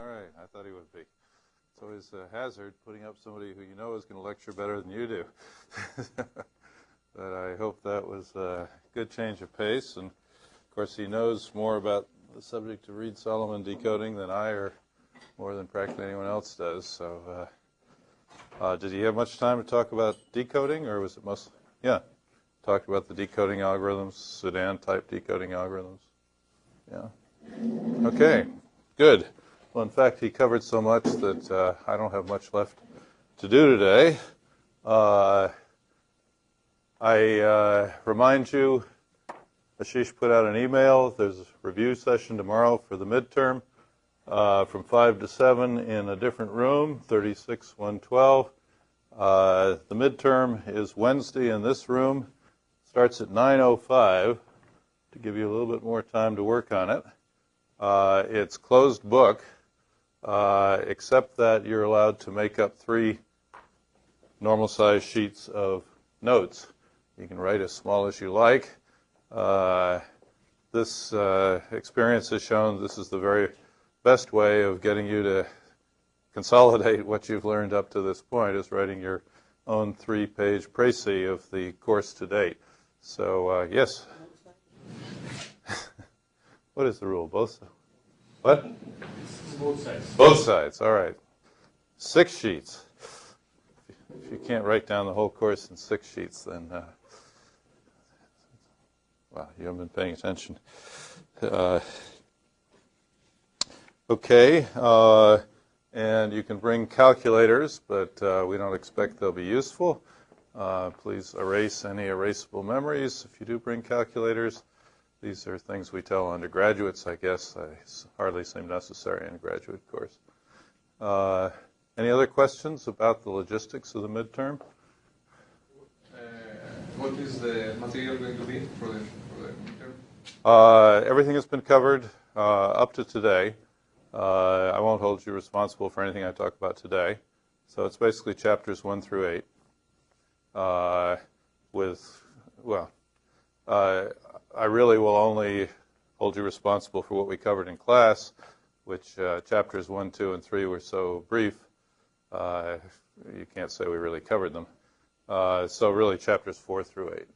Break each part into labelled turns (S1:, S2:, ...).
S1: All right, I thought he would be. It's always a hazard putting up somebody who you know is going to lecture better than you do. But I hope that was a good change of pace. And, of course, he knows more about the subject of Reed-Solomon decoding than I, or more than practically anyone else does. So did he have much time to talk about decoding, or was it mostly? Yeah, talked about the decoding algorithms, Sudan-type decoding algorithms. Yeah. Okay, good. Well, in fact, he covered so much that I don't have much left to do today. I remind you, Ashish put out an email. There's a review session tomorrow for the midterm from 5 to 7 in a different room, 36-112. The midterm is Wednesday in this room. Starts at 9:05 to give you a little bit more time to work on it. It's closed book, except that you're allowed to make up 3 normal-sized sheets of notes. You can write as small as you like. This experience has shown this is the very best way of getting you to consolidate what you've learned up to this point, is writing your own 3-page précis of the course to date. So, yes? What is the rule? Both? What?
S2: Both sides.
S1: Both sides. All right. 6 sheets. If you can't write down the whole course in 6 sheets, then, well, you haven't been paying attention. Okay. And you can bring calculators, but we don't expect they'll be useful. Please erase any erasable memories if you do bring calculators. These are things we tell undergraduates, I guess. They hardly seem necessary in a graduate course. Any other questions about the logistics of the midterm?
S2: What is the material going to be for the midterm?
S1: Everything has been covered up to today. I won't hold you responsible for anything I talk about today. So it's basically chapters 1 through 8 with, well, I really will only hold you responsible for what we covered in class, which chapters 1, 2, and 3 were so brief, you can't say we really covered them. So really chapters 4 through 8.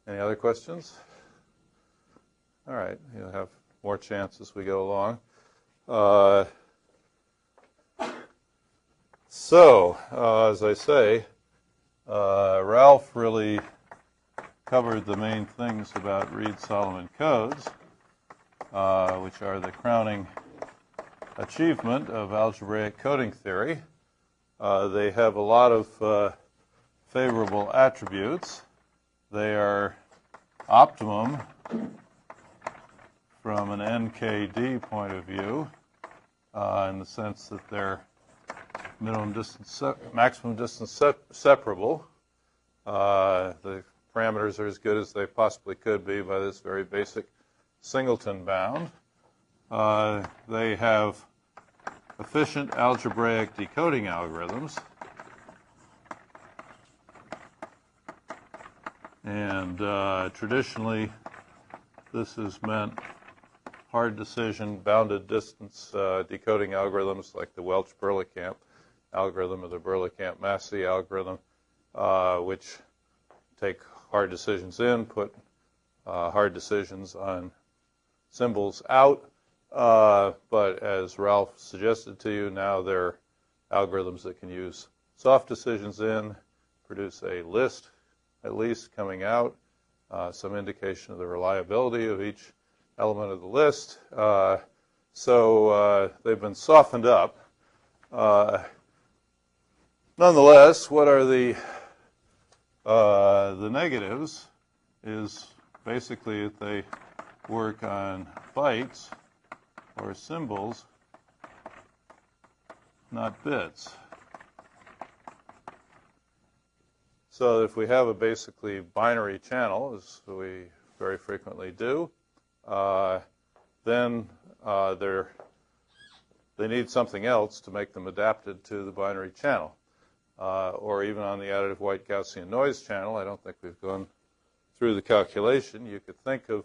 S1: Any other questions? All right, you'll have more chance as we go along. As I say, Ralph really covered the main things about Reed-Solomon codes, which are the crowning achievement of algebraic coding theory. They have a lot of favorable attributes. They are optimum from an NKD point of view, in the sense that they're maximum distance separable. The parameters are as good as they possibly could be by this very basic singleton bound. They have efficient algebraic decoding algorithms. And traditionally, this has meant hard decision, bounded distance decoding algorithms like the Welch-Berlekamp algorithm or the Berlekamp-Massey algorithm, which take hard decisions in, put hard decisions on symbols out. But as Ralph suggested to you, now they're algorithms that can use soft decisions in, produce a list at least coming out, some indication of the reliability of each element of the list. So they've been softened up. Nonetheless, what are the negatives is basically that they work on bytes or symbols, not bits. So if we have a basically binary channel, as we very frequently do, then they need something else to make them adapted to the binary channel. Or even on the additive white Gaussian noise channel, I don't think we've gone through the calculation, you could think of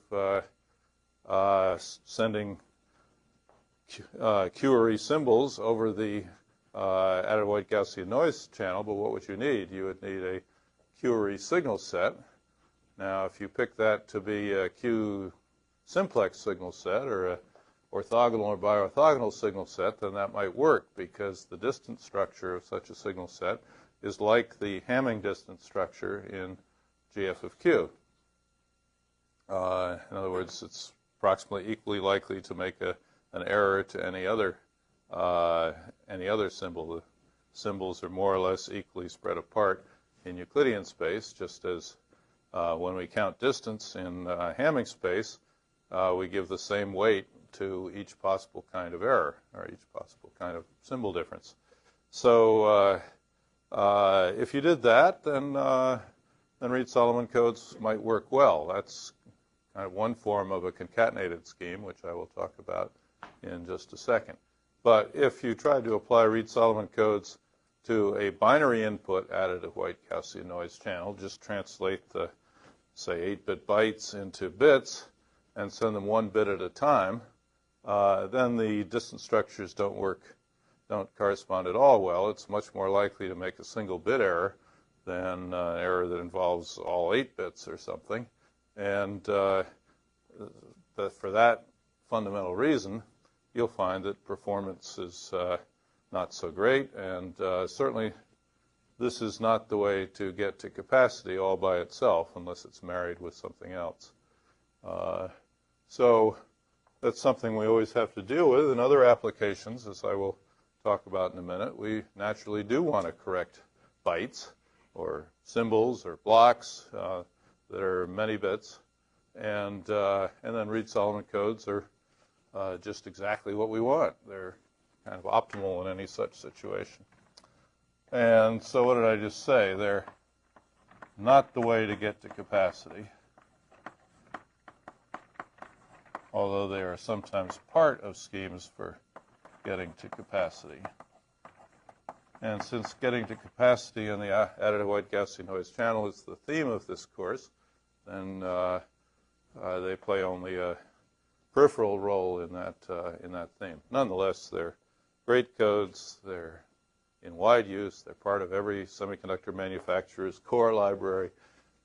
S1: sending Q symbols over the added white Gaussian noise channel, but what would you need? You would need a Q signal set. Now, if you pick that to be a Q simplex signal set or a orthogonal or biorthogonal signal set, then that might work because the distance structure of such a signal set is like the Hamming distance structure in GF of Q. In other words, it's approximately equally likely to make an error to any other symbol. The symbols are more or less equally spread apart in Euclidean space, just as when we count distance in Hamming space, we give the same weight to each possible kind of error, or each possible kind of symbol difference. So if you did that, then Reed-Solomon codes might work well. That's kind of one form of a concatenated scheme, which I will talk about in just a second. But if you tried to apply Reed-Solomon codes to a binary input additive white Gaussian noise channel, just translate the, say, 8-bit bytes into bits and send them 1 bit at a time, then the distance structures don't correspond at all well. It's much more likely to make a single bit error than an error that involves all 8 bits or something. And for that fundamental reason, you'll find that performance is not so great, and certainly this is not the way to get to capacity all by itself unless it's married with something else. So that's something we always have to deal with. In other applications, as I will talk about in a minute, we naturally do want to correct bytes or symbols or blocks that are many bits, and then Reed-Solomon codes are just exactly what we want. They're kind of optimal in any such situation. And so what did I just say? They're not the way to get to capacity, although they are sometimes part of schemes for getting to capacity. And since getting to capacity in the additive white Gaussian noise channel is the theme of this course, then they play only a peripheral role in that theme. Nonetheless, they're great codes. They're in wide use. They're part of every semiconductor manufacturer's core library.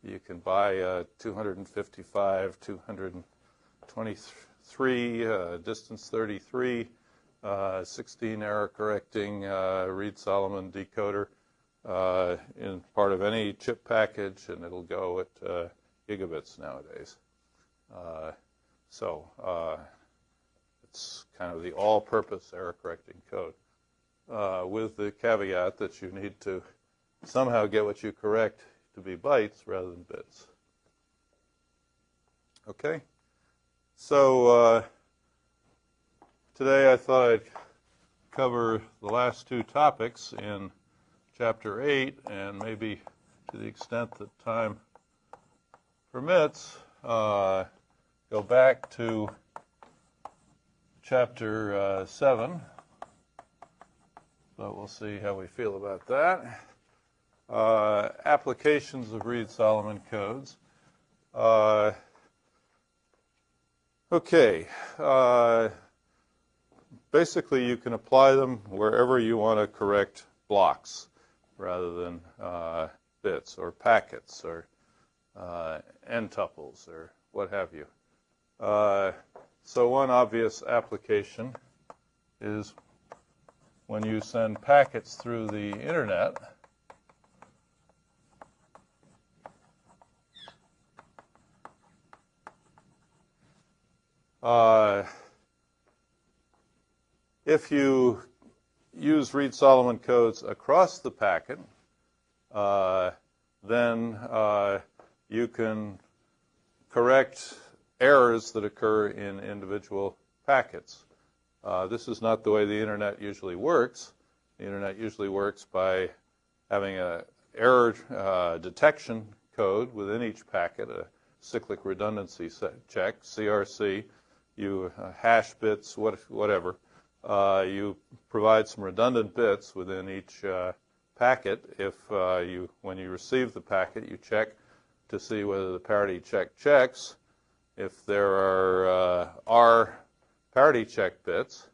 S1: You can buy 255, 223, distance 33, 16 error correcting Reed-Solomon decoder in part of any chip package, and it'll go at gigabits nowadays. So it's kind of the all-purpose error correcting code, with the caveat that you need to somehow get what you correct to be bytes rather than bits. Okay? So today I thought I'd cover the last two topics in Chapter 8, and maybe to the extent that time permits, go back to Chapter 7. But we'll see how we feel about that. Applications of Reed-Solomon codes. Okay. Basically, you can apply them wherever you want to correct blocks rather than bits or packets or n-tuples or what have you. So one obvious application is when you send packets through the internet. If you use Reed-Solomon codes across the packet, then you can correct errors that occur in individual packets. This is not the way the internet usually works. The internet usually works by having an error detection code within each packet, a cyclic redundancy check, CRC. You hash bits, whatever. You provide some redundant bits within each packet. If when you receive the packet, you check to see whether the parity check checks. If there are R parity check bits,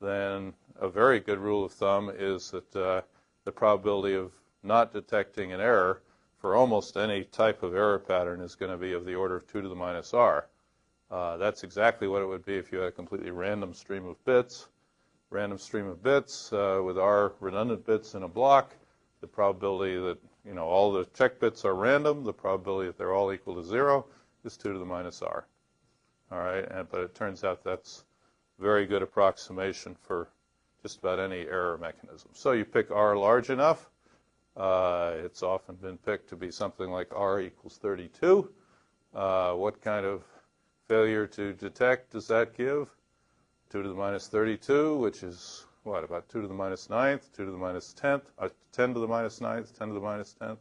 S1: then a very good rule of thumb is that the probability of not detecting an error for almost any type of error pattern is going to be of the order of 2 to the minus R. That's exactly what it would be if you had a completely random stream of bits. Random stream of bits with R redundant bits in a block. The probability that all the check bits are random, the probability that they're all equal to 0 is 2 to the minus R. All right, but it turns out that's a very good approximation for just about any error mechanism. So you pick R large enough. It's often been picked to be something like R equals 32. What kind of failure to detect does that give? 2 to the minus 32, which is, what, about 2 to the minus 9th, 2 to the minus 10th, 10 to the minus 9th, 10 to the minus 10th.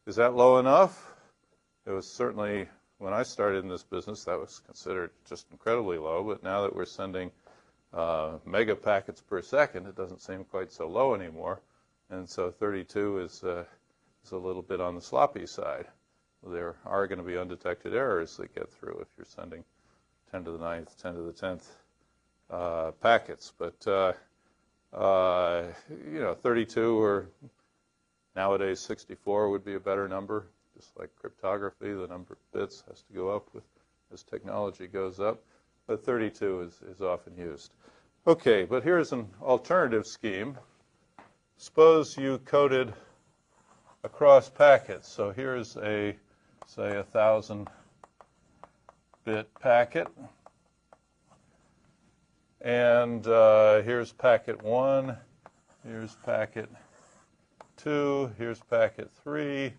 S1: Is that low enough? It was certainly, when I started in this business, that was considered just incredibly low, but now that we're sending mega packets per second, it doesn't seem quite so low anymore. And so 32 is a little bit on the sloppy side. There are going to be undetected errors that get through if you're sending 10 to the 9th, 10 to the 10th packets. But, 32 or nowadays 64 would be a better number. Just like cryptography, the number of bits has to go up as technology goes up. But 32 is often used. Okay, but here's an alternative scheme. Suppose you coded across packets. So here's a, say, 1,000-bit packet. And here's packet 1. Here's packet 2. Here's packet 3.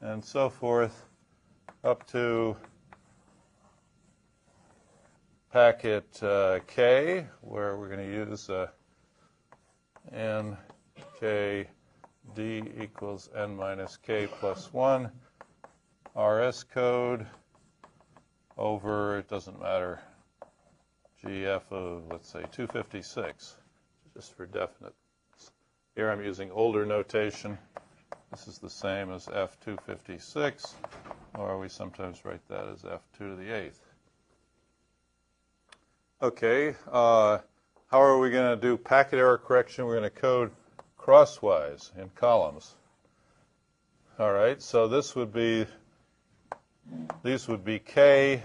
S1: And so forth up to packet K, where we're going to use n k d equals n minus k plus 1 RS code over, it doesn't matter, GF of, let's say, 256, just for definite. Here I'm using older notation. This is the same as F256, or we sometimes write that as F2 to the 8th. Okay, how are we going to do packet error correction? We're going to code crosswise in columns. All right, so these would be K.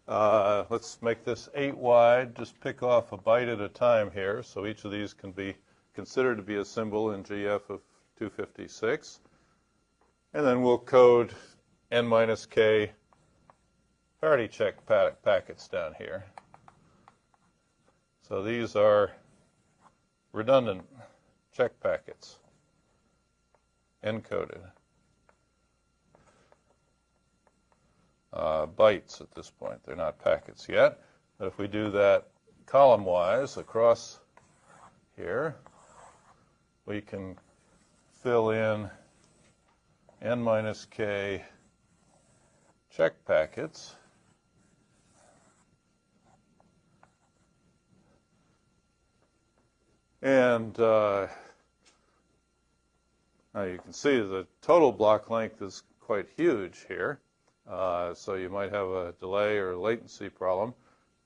S1: Let's make this 8 wide. Just pick off a byte at a time here. So each of these can be considered to be a symbol in GF of 256. And then we'll code n minus k parity check packets down here. So these are redundant check packets, encoded. Bytes at this point. They're not packets yet. But if we do that column-wise across here, we can fill in n minus k check packets. And now you can see the total block length is quite huge here. So you might have a delay or latency problem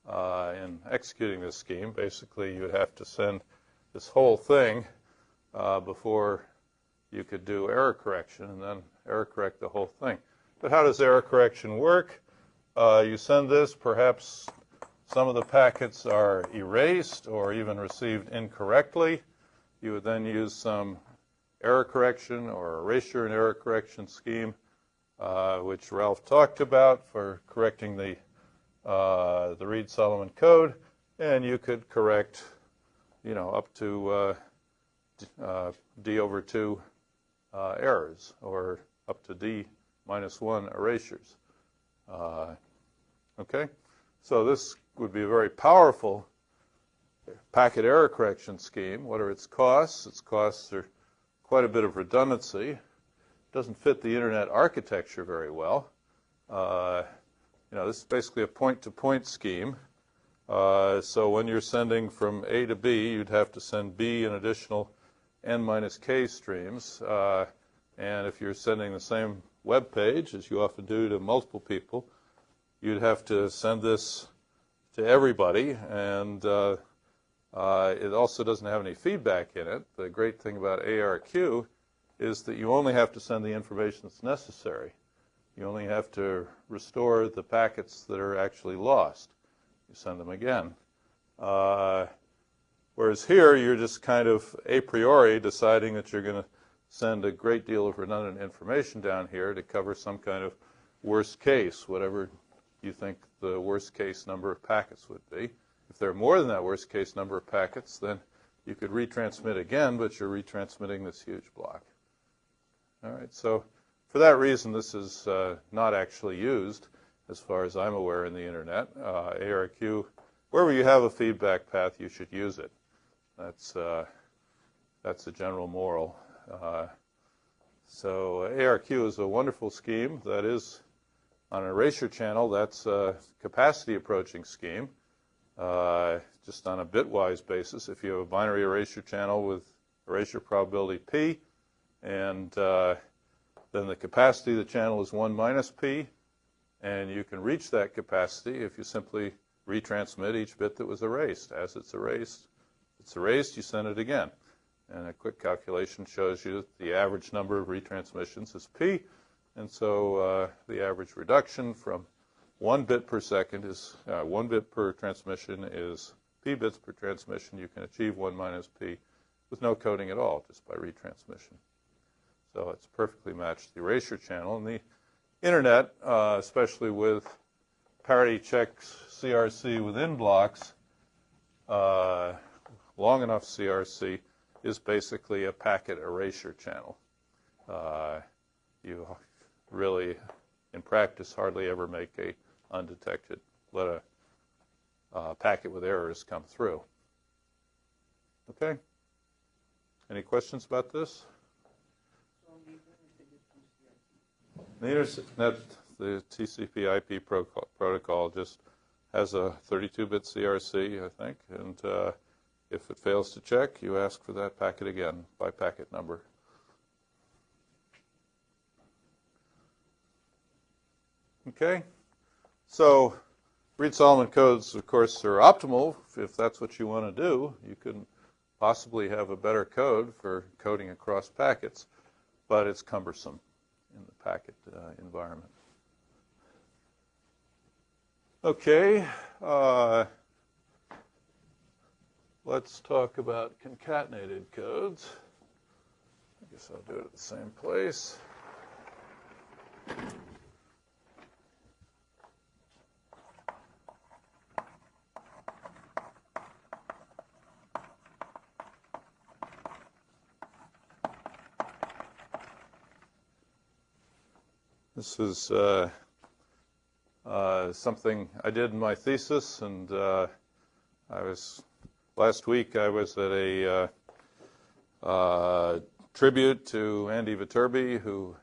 S1: in executing this scheme. Basically, you would have to send this whole thing before you could do error correction and then error correct the whole thing. But how does error correction work? You send this, perhaps some of the packets are erased or even received incorrectly. You would then use some error correction or erasure and error correction scheme, which Ralph talked about for correcting the Reed-Solomon code, and you could correct, up to d over 2 errors, or up to d minus 1 erasures. Okay, so this would be a very powerful packet error correction scheme. What are its costs? Its costs are quite a bit of redundancy. It doesn't fit the internet architecture very well. This is basically a point-to-point scheme. So when you're sending from A to B, you'd have to send B an additional n minus k streams. And if you're sending the same web page, as you often do, to multiple people, you'd have to send this to everybody, and it also doesn't have any feedback in it. The great thing about ARQ is that you only have to send the information that's necessary. You only have to restore the packets that are actually lost. You send them again. Whereas here, you're just kind of a priori deciding that you're going to send a great deal of redundant information down here to cover some kind of worst case, whatever you think the worst case number of packets would be. If there are more than that worst case number of packets, then you could retransmit again, but you're retransmitting this huge block. All right, so for that reason, this is not actually used, as far as I'm aware, in the internet. ARQ, wherever you have a feedback path, you should use it. That's a general moral. So ARQ is a wonderful scheme. That is, on an erasure channel, that's a capacity approaching scheme. Just on a bitwise basis, if you have a binary erasure channel with erasure probability P, and then the capacity of the channel is 1 minus P, and you can reach that capacity if you simply retransmit each bit that was erased. As it's erased, you send it again. And a quick calculation shows you that the average number of retransmissions is P, and so the average reduction from 1 bit per second is 1 bit per transmission is P bits per transmission. You can achieve 1 minus P with no coding at all, just by retransmission. So it's perfectly matched the erasure channel. And the internet, especially with parity checks CRC within blocks, long enough CRC is basically a packet erasure channel. You really, in practice, hardly ever make a undetected, let a packet with errors come through. Okay? Any questions about this? The internet, the TCP/IP protocol just has a 32-bit CRC, I think, and if it fails to check, you ask for that packet again by packet number. Okay? So Reed-Solomon codes, of course, are optimal if that's what you want to do. You couldn't possibly have a better code for coding across packets, but it's cumbersome in the packet environment. Okay, let's talk about concatenated codes. I guess I'll do it at the same place. This is something I did in my thesis, and last week I was at a tribute to Andy Viterbi, who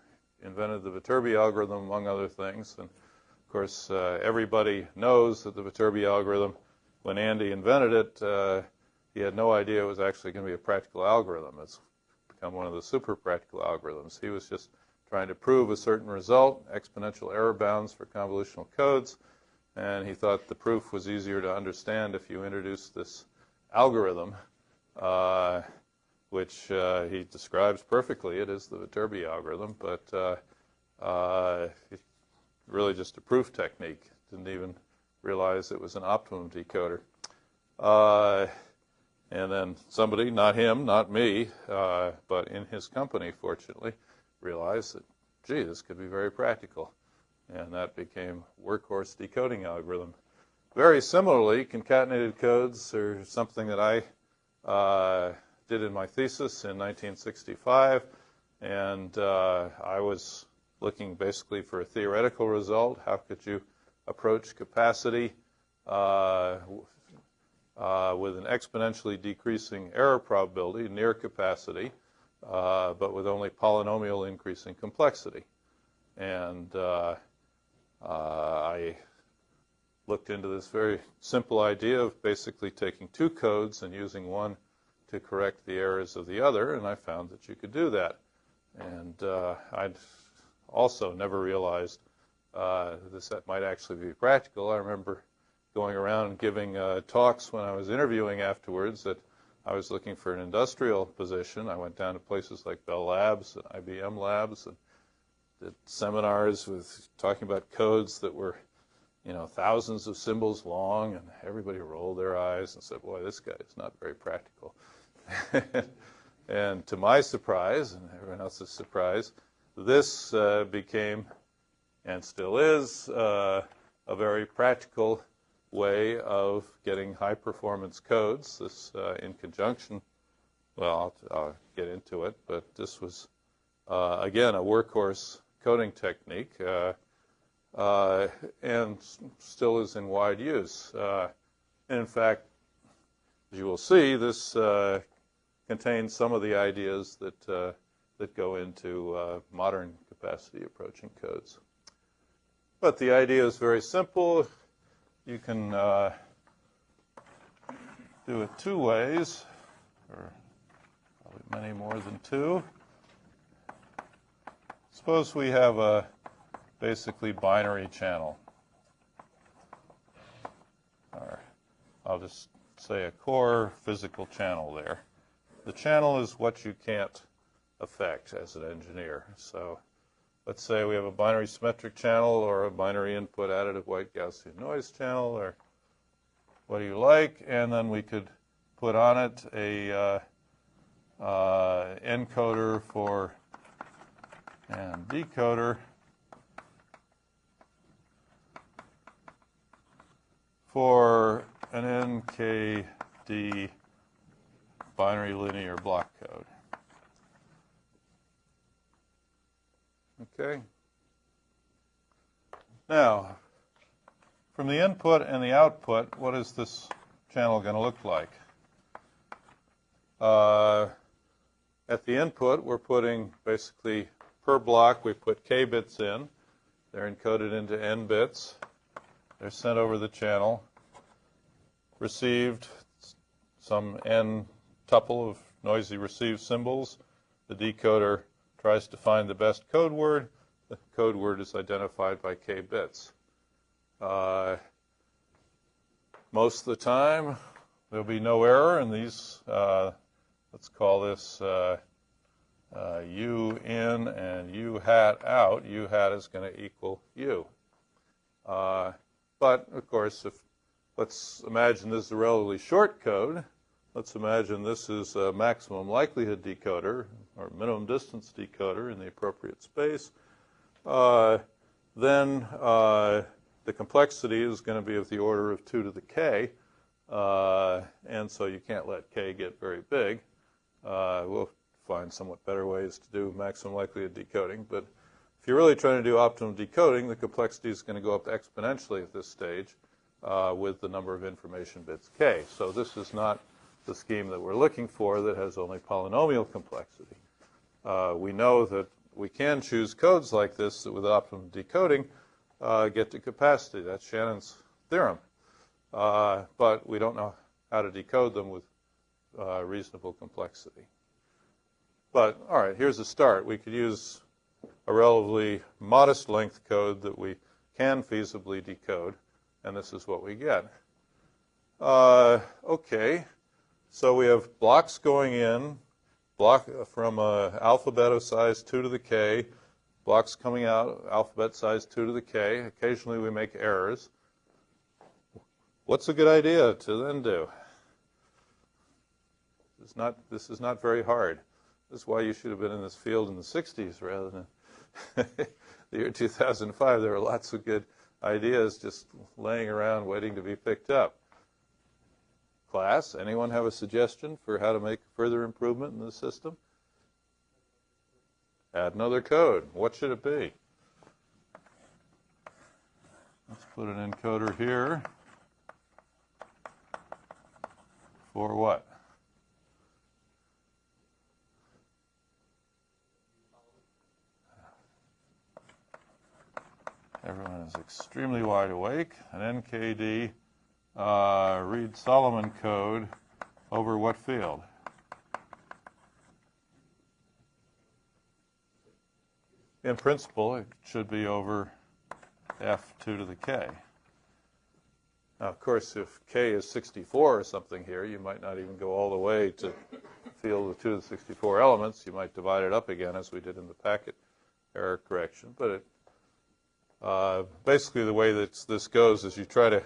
S1: invented the Viterbi algorithm, among other things. And of course, everybody knows that the Viterbi algorithm, when Andy invented it, he had no idea it was actually going to be a practical algorithm. It's become one of the super practical algorithms. He was just trying to prove a certain result, exponential error bounds for convolutional codes, and he thought the proof was easier to understand if you introduced this algorithm, which he describes perfectly. It is the Viterbi algorithm, but really just a proof technique. Didn't even realize it was an optimum decoder. And then somebody, not him, not me, but in his company, fortunately, realized that, gee, this could be very practical. And that became workhorse decoding algorithm. Very similarly, concatenated codes are something that I did in my thesis in 1965. And I was looking basically for a theoretical result. How could you approach capacity with an exponentially decreasing error probability near capacity, but with only polynomial increasing complexity? And I looked into this very simple idea of basically taking two codes and using one to correct the errors of the other, and I found that you could do that. And I'd also never realized that might actually be practical. I remember going around and giving talks when I was interviewing afterwards that I was looking for an industrial position. I went down to places like Bell Labs and IBM Labs and did seminars with talking about codes that were, thousands of symbols long, and everybody rolled their eyes and said, boy, this guy is not very practical. And to my surprise, and everyone else's surprise, this became, and still is, a very practical way of getting high-performance codes. This, in conjunction, well, I'll get into it, but this was, again, a workhorse coding technique, and still is in wide use. And in fact, as you will see, this contains some of the ideas that go into modern capacity approaching codes. But the idea is very simple. You can do it two ways, or probably many more than two. Suppose we have a basically binary channel, or I'll just say a core physical channel there. The channel is what you can't affect as an engineer. So let's say we have a binary symmetric channel or a binary input additive white Gaussian noise channel, or what do you like, and then we could put on it a encoder for and decoder for an NKD binary linear block code. Okay. Now, from the input and the output, what is this channel going to look like? At the input, we're putting basically per block, we put k bits in. They're encoded into n bits. They're sent over the channel, received some n tuple of noisy received symbols. The decoder tries to find the best code word. The code word is identified by k bits. Most of the time, there'll be no error in these. Let's call this u in and u hat out. U hat is going to equal u. But, of course, let's imagine this is a relatively short code. Let's imagine this is a maximum likelihood decoder or minimum distance decoder in the appropriate space. Then the complexity is going to be of the order of 2 to the k. And so you can't let k get very big. We'll find somewhat better ways to do maximum likelihood decoding. But if you're really trying to do optimum decoding, the complexity is going to go up exponentially at this stage with the number of information bits k. So this is not the scheme that we're looking for that has only polynomial complexity. We know that we can choose codes like this that with optimum decoding get to capacity. That's Shannon's theorem. But we don't know how to decode them with reasonable complexity. But, all right, here's a start. We could use a relatively modest length code that we can feasibly decode, and this is what we get. Okay, so we have blocks going in, block from alphabet of size 2 to the k, blocks coming out, alphabet size 2 to the k. Occasionally we make errors. What's a good idea to then do? This is not very hard. This is why you should have been in this field in the 60s rather than the year 2005. There were lots of good ideas just laying around waiting to be picked up. Class, anyone have a suggestion for how to make further improvement in the system? Add another code. What should it be? Let's put an encoder here. For what? Everyone is extremely wide awake. An NKD Reed-Solomon code over what field? in principle, it should be over f2 to the k. Now, of course, if k is 64 or something here, you might not even go all the way to field with 2 to the 64 elements. You might divide it up again, as we did in the packet error correction. But basically, the way that this goes is you try to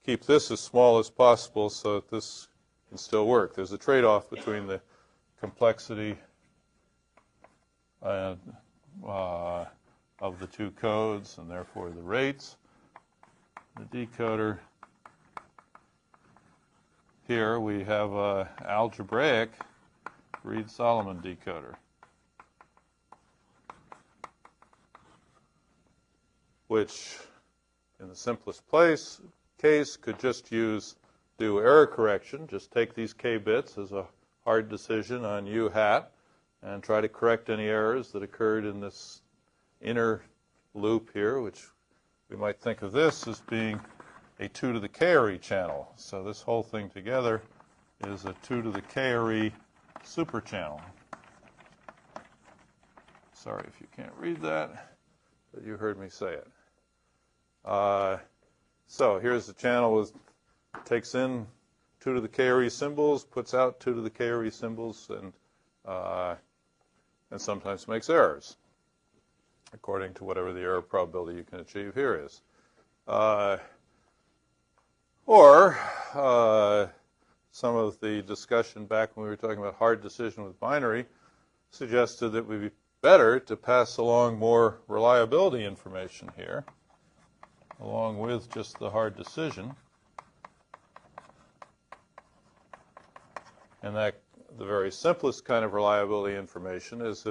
S1: keep this as small as possible so that this can still work. There's a trade-off between the complexity of the two codes, and therefore the rates. The decoder, here we have an algebraic Reed-Solomon decoder, which in the simplest case could just do error correction, just take these k bits as a hard decision on u hat and try to correct any errors that occurred in this inner loop here, which we might think of this as being a 2 to the KRE channel. So this whole thing together is a 2 to the KRE super channel. Sorry if you can't read that, but you heard me say it. So here's the channel with takes in 2 to the KRE symbols, puts out 2 to the KRE symbols, and sometimes makes errors, according to whatever the error probability you can achieve here is. Or some of the discussion back when we were talking about hard decision with binary suggested that it would be better to pass along more reliability information here, along with just the hard decision. And that the very simplest kind of reliability information is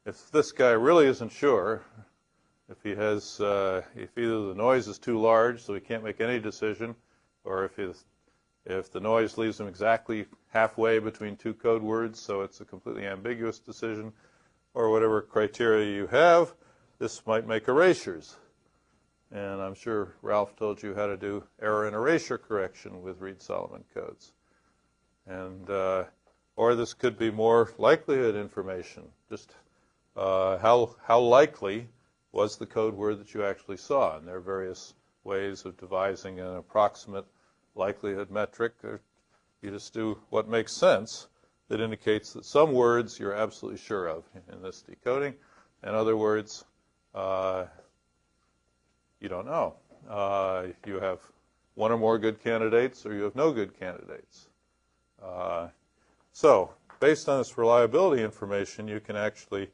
S1: if this guy really isn't sure, if he has, if either the noise is too large so he can't make any decision, or if the noise leaves him exactly halfway between two code words, so it's a completely ambiguous decision, or whatever criteria you have, this might make erasures. And I'm sure Ralph told you how to do error and erasure correction with Reed-Solomon codes. And or this could be more likelihood information, just how likely was the code word that you actually saw. And there are various ways of devising an approximate likelihood metric. You just do what makes sense that indicates that some words you're absolutely sure of in this decoding, and other words you don't know. You have one or more good candidates, or you have no good candidates. So based on this reliability information, you can actually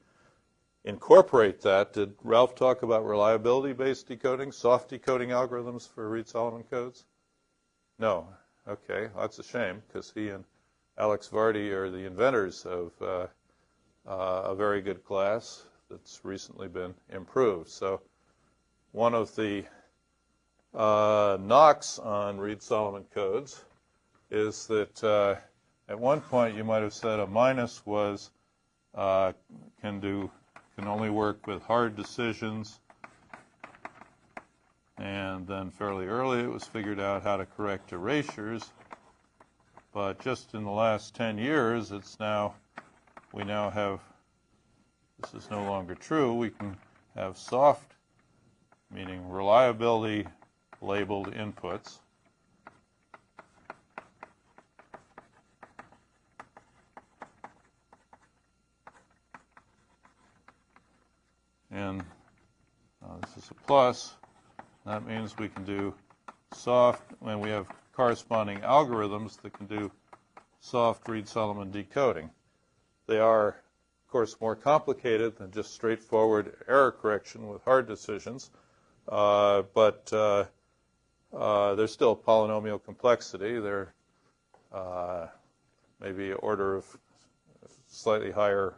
S1: incorporate that. Did Ralph talk about reliability-based decoding, soft decoding algorithms for Reed-Solomon codes? No. Okay, well, that's a shame, because he and Alex Vardy are the inventors of a very good class that's recently been improved. So one of the knocks on Reed-Solomon codes is that at one point you might have said a minus was can only work with hard decisions, and then fairly early it was figured out how to correct erasures. But just in the last 10 years, we now have, this is no longer true, we can have soft, meaning reliability labeled inputs. And this is a plus. That means we can do soft, when we have corresponding algorithms that can do soft Reed-Solomon decoding. They are, of course, more complicated than just straightforward error correction with hard decisions, but there's still polynomial complexity. They're maybe order of slightly higher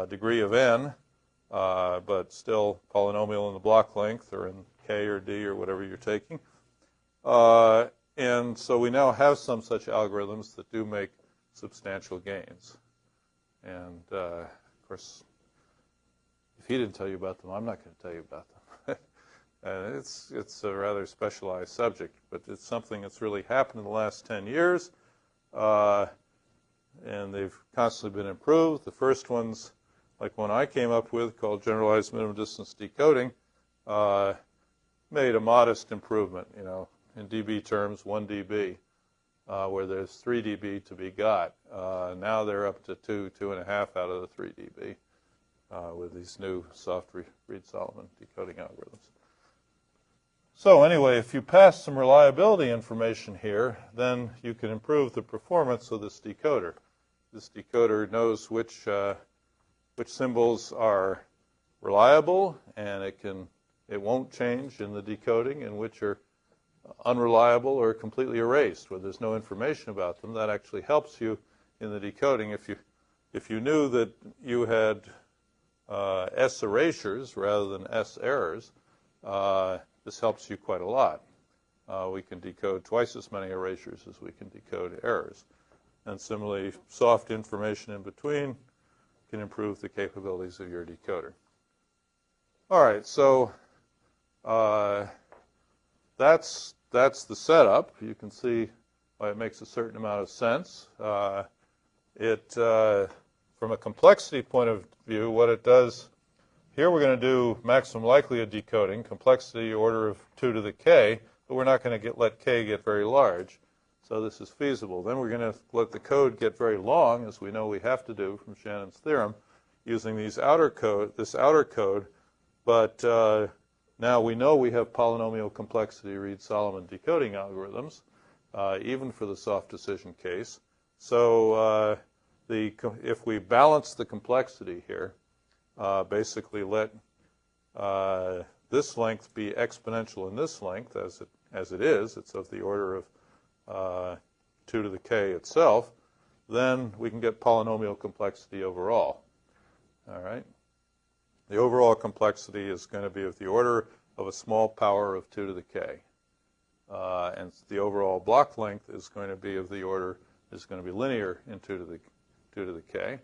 S1: degree of n, but still polynomial in the block length or in k or d or whatever you're taking. And so we now have some such algorithms that do make substantial gains. And of course, if he didn't tell you about them, I'm not going to tell you about them. And it's a rather specialized subject, but it's something that's really happened in the last 10 years. And they've constantly been improved. The first ones like one I came up with called generalized minimum distance decoding, made a modest improvement, in dB terms, 1 dB, where there's 3 dB to be got. Now they're up to 2.5 out of the 3 dB with these new soft Reed-Solomon decoding algorithms. So anyway, if you pass some reliability information here, then you can improve the performance of this decoder. This decoder knows which symbols are reliable, and it won't change in the decoding, and which are unreliable or completely erased, where there's no information about them. That actually helps you in the decoding. If you knew that you had S erasures rather than S errors, this helps you quite a lot. We can decode twice as many erasures as we can decode errors. And similarly, soft information in between can improve the capabilities of your decoder. All right, so that's the setup. You can see why it makes a certain amount of sense. From a complexity point of view, what it does, here we're going to do maximum likelihood decoding, complexity order of 2 to the k, but we're not going to let k get very large. So this is feasible. Then we're going to let the code get very long, as we know we have to do from Shannon's theorem, using this outer code. But now we know we have polynomial complexity Reed-Solomon decoding algorithms, even for the soft decision case. So if we balance the complexity here, basically let this length be exponential in this length, as it is, it's of the order of 2 to the k itself, then we can get polynomial complexity overall. All right? The overall complexity is going to be of the order of a small power of 2 to the k. And the overall block length is going to be of the order, is going to be linear in 2 to the k.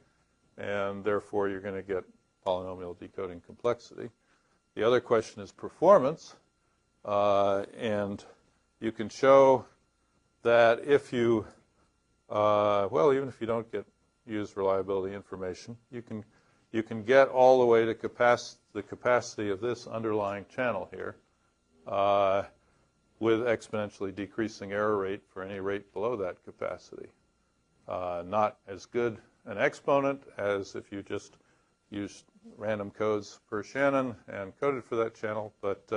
S1: And therefore, you're going to get polynomial decoding complexity. The other question is performance. And you can show that if you, even if you don't use reliability information, you can get all the way to the capacity of this underlying channel here with exponentially decreasing error rate for any rate below that capacity. Not as good an exponent as if you just used random codes per Shannon and coded for that channel, but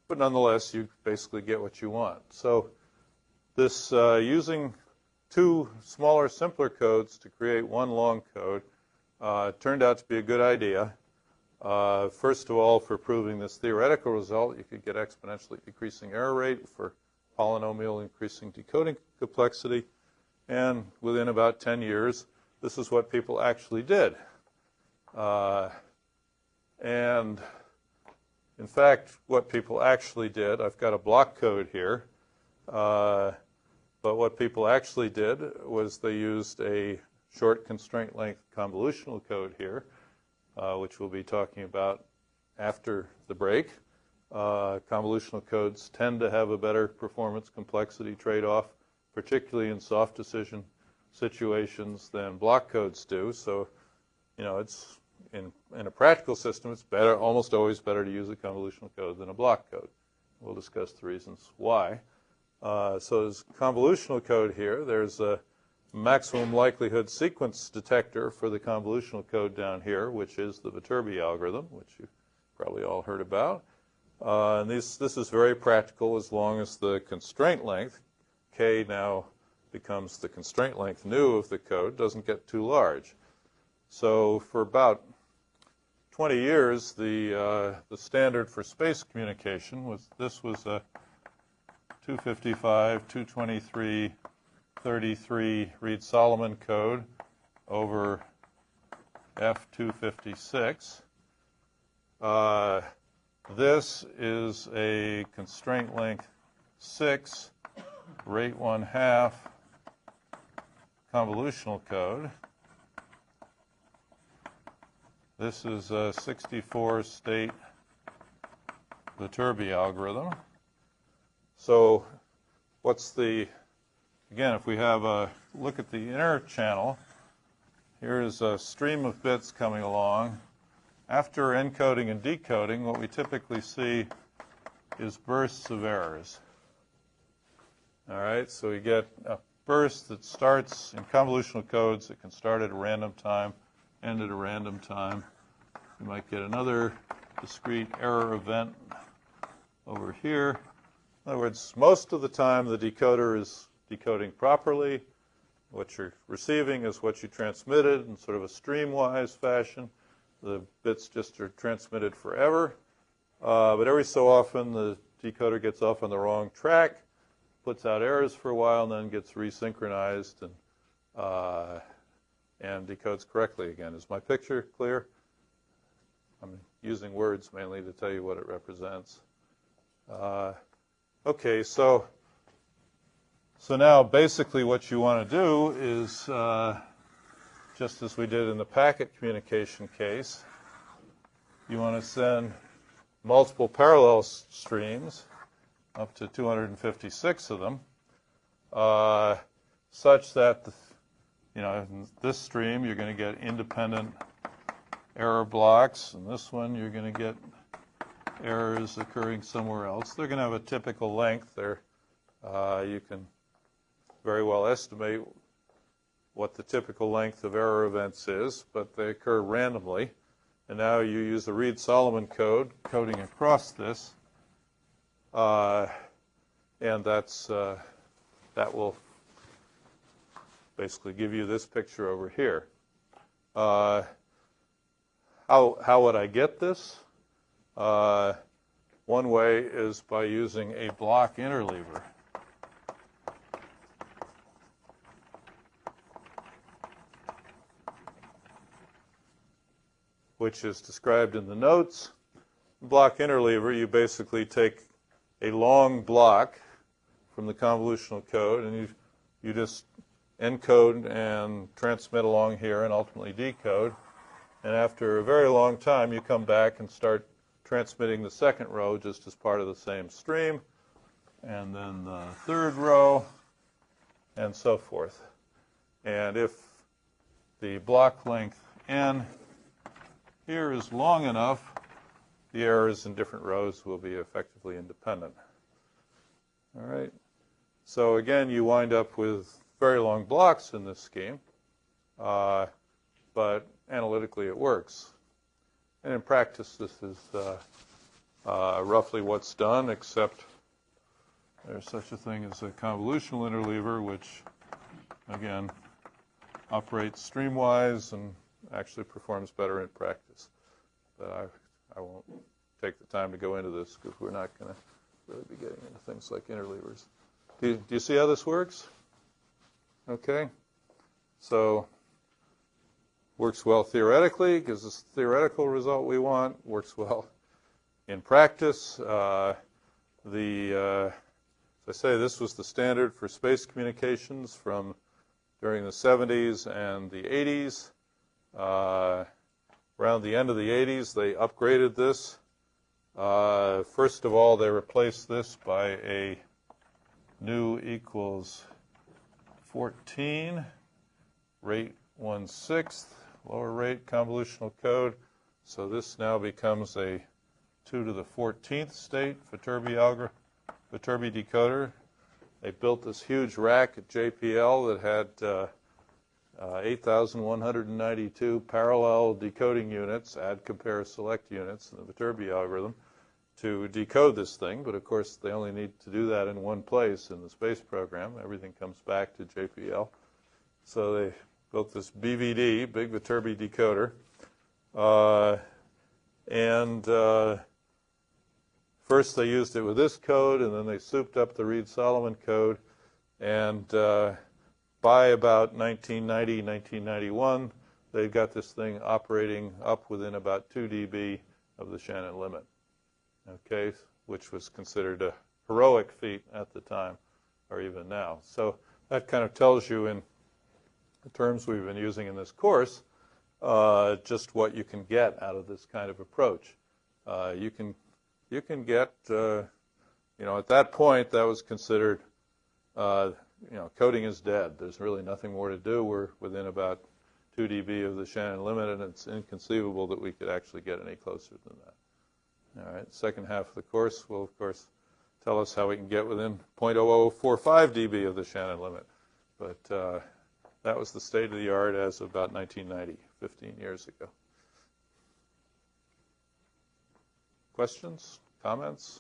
S1: nonetheless, you basically get what you want. So this using 2 smaller, simpler codes to create 1 long code turned out to be a good idea. First of all, for proving this theoretical result, you could get exponentially decreasing error rate for polynomial increasing decoding complexity. And within about 10 years, this is what people actually did. And in fact, what people actually did, I've got a block code here, but what people actually did was they used a short constraint length convolutional code here, which we'll be talking about after the break. Convolutional codes tend to have a better performance complexity trade-off, particularly in soft decision situations, than block codes do. So, it's in a practical system, it's almost always better to use a convolutional code than a block code. We'll discuss the reasons why. So there's convolutional code here. There's a maximum likelihood sequence detector for the convolutional code down here, which is the Viterbi algorithm, which you probably all heard about. And this is very practical as long as the constraint length, k now becomes the constraint length nu of the code, doesn't get too large. So for about 20 years, the standard for space communication was this was a 255, 223, 33 Reed-Solomon code over F256. This is a constraint length 6, rate 1/2 convolutional code. This is a 64-state Viterbi algorithm. So what's again, if we have a look at the inner channel, Here's a stream of bits coming along. After encoding and decoding, what we typically see is bursts of errors. All right, so we get a burst that starts in convolutional codes. It can start at a random time, end at a random time. You might get another discrete error event over here. In other words, most of the time the decoder is decoding properly. What you're receiving is what you transmitted in sort of a streamwise fashion. The bits just are transmitted forever. But every so often the decoder gets off on the wrong track, puts out errors for a while, and then gets resynchronized and decodes correctly again. Is my picture clear? I'm using words mainly to tell you what it represents. Okay, so now basically what you want to do is, just as we did in the packet communication case, you want to send multiple parallel streams, up to 256 of them, such that, in this stream you're going to get independent error blocks, and this one you're going to get errors occurring somewhere else. They're going to have a typical length. You can very well estimate what the typical length of error events is, but they occur randomly. And now you use the Reed-Solomon code, coding across this, and that will basically give you this picture over here. How would I get this? One way is by using a block interleaver. Which is described in the notes. Block interleaver, you basically take a long block from the convolutional code, and you just encode and transmit along here and ultimately decode. And after a very long time, you come back and start transmitting the second row just as part of the same stream, and then the third row, and so forth. And if the block length n here is long enough, the errors in different rows will be effectively independent. All right. So again, you wind up with very long blocks in this scheme, but analytically it works. And in practice, this is roughly what's done, except there's such a thing as a convolutional interleaver, which, again, operates streamwise and actually performs better in practice. But I won't take the time to go into this because we're not going to really be getting into things like interleavers. Do you see how this works? Okay. So works well theoretically, gives us the theoretical result we want, works well in practice. As I say, this was the standard for space communications from during the 70s and the 80s. Around the end of the 80s, they upgraded this. First of all, they replaced this by a new equals 14, rate 1/6, lower rate convolutional code. So this now becomes a 2 to the 14th state Viterbi decoder. They built this huge rack at JPL that had 8,192 parallel decoding units, add, compare, select units in the Viterbi algorithm to decode this thing. But of course, they only need to do that in one place in the space program. Everything comes back to JPL. So they built this BVD, Big Viterbi decoder. First they used it with this code, and then they souped up the Reed-Solomon code. And by about 1990, 1991, they got this thing operating up within about 2 dB of the Shannon limit, okay, which was considered a heroic feat at the time, or even now. So that kind of tells you in the terms we've been using in this course just what you can get out of this kind of approach. You can get, at that point, that was considered, coding is dead. There's really nothing more to do. We're within about 2 dB of the Shannon limit, and it's inconceivable that we could actually get any closer than that. All right, second half of the course will, of course, tell us how we can get within 0.0045 dB of the Shannon limit. But that was the state of the art as of about 1990, 15 years ago. Questions? Comments?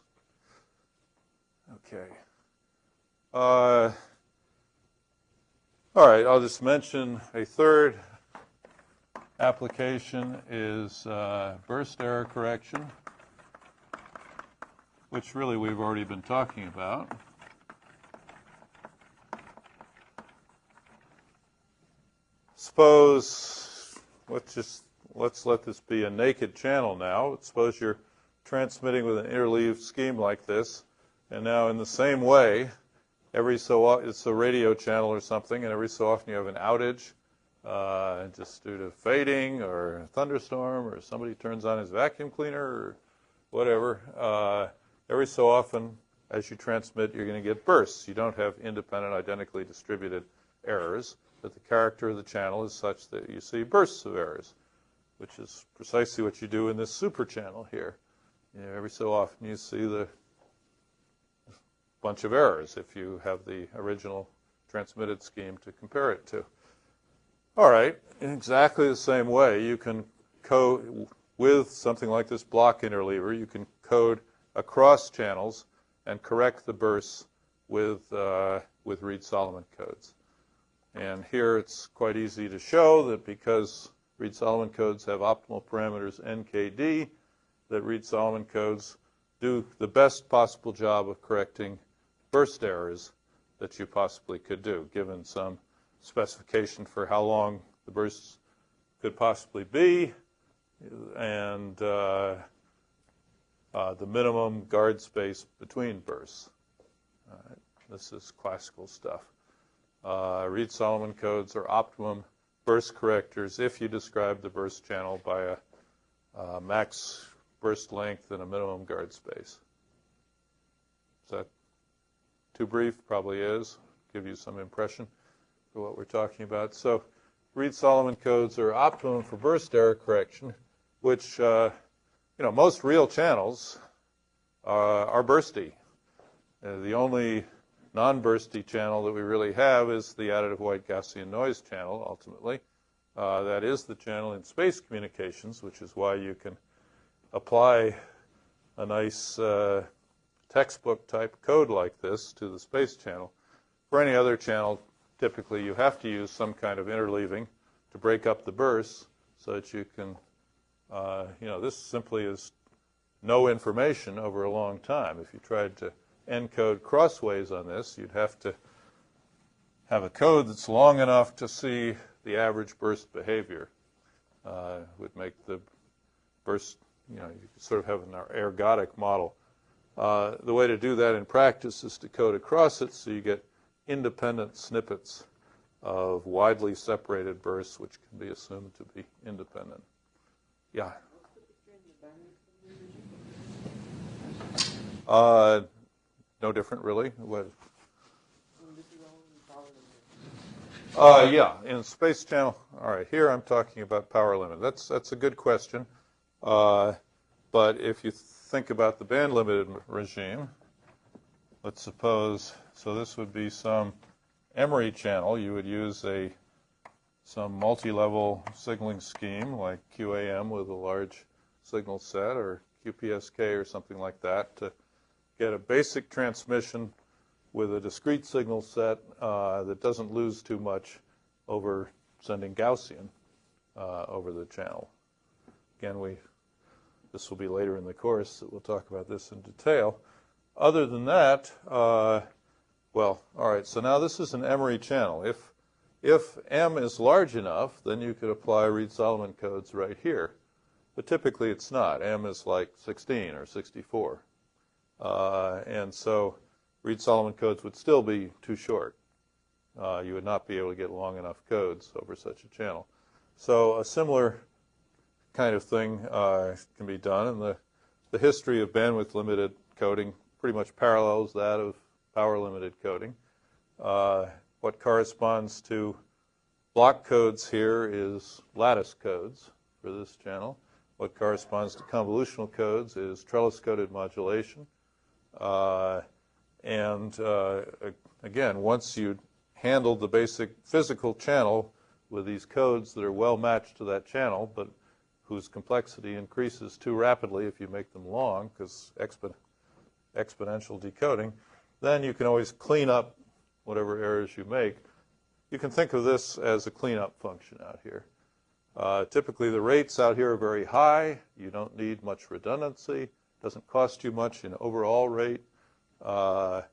S1: Okay. All right, I'll just mention a third application is burst error correction, which really we've already been talking about. Suppose, let's let this be a naked channel now. Suppose you're transmitting with an interleaved scheme like this, and now in the same way, it's a radio channel or something, and every so often you have an outage, just due to fading or a thunderstorm, or somebody turns on his vacuum cleaner or whatever. Every so often, as you transmit, you're going to get bursts. You don't have independent, identically distributed errors, but the character of the channel is such that you see bursts of errors, which is precisely what you do in this super channel here. Every so often you see the bunch of errors if you have the original transmitted scheme to compare it to. All right, in exactly the same way, you can code with something like this block interleaver. You can code across channels and correct the bursts with Reed-Solomon codes. And here it's quite easy to show that because Reed-Solomon codes have optimal parameters NKD, that Reed-Solomon codes do the best possible job of correcting burst errors that you possibly could do, given some specification for how long the bursts could possibly be and the minimum guard space between bursts. All right. This is classical stuff. Reed-Solomon codes are optimum burst correctors if you describe the burst channel by a max burst length and a minimum guard space. Is that too brief? Probably is. Give you some impression for what we're talking about. So Reed-Solomon codes are optimum for burst error correction, which, most real channels are bursty. The only non-bursty channel that we really have is the additive white Gaussian noise channel, ultimately. That is the channel in space communications, which is why you can apply a nice textbook type code like this to the space channel. For any other channel, typically you have to use some kind of interleaving to break up the bursts so that you can, this simply is no information over a long time. If you tried to encode crossways on this, you'd have to have a code that's long enough to see the average burst behavior. Would make the burst, you could sort of have an ergodic model. The way to do that in practice is to code across it so you get independent snippets of widely separated bursts, which can be assumed to be independent. Yeah? No different, really. What? Yeah, in space channel. All right, here I'm talking about power limit. That's a good question. But if you think about the band-limited regime, let's suppose, so this would be some Emery channel. You would use some multi-level signaling scheme like QAM with a large signal set or QPSK or something like that to get a basic transmission with a discrete signal set that doesn't lose too much over sending Gaussian over the channel. Again, this will be later in the course that we'll talk about this in detail. Other than that, well, all right, so now this is an Emery channel. If M is large enough, then you could apply Reed-Solomon codes right here. But typically it's not. M is like 16 or 64. And so Reed-Solomon codes would still be too short. You would not be able to get long enough codes over such a channel. So a similar kind of thing can be done, and the history of bandwidth-limited coding pretty much parallels that of power-limited coding. What corresponds to block codes here is lattice codes for this channel. What corresponds to convolutional codes is trellis-coded modulation. Again, once you handled the basic physical channel with these codes that are well matched to that channel, but whose complexity increases too rapidly if you make them long, because exponential decoding, then you can always clean up whatever errors you make. You can think of this as a cleanup function out here. Typically, the rates out here are very high. You don't need much redundancy. It doesn't cost you much in overall rate. But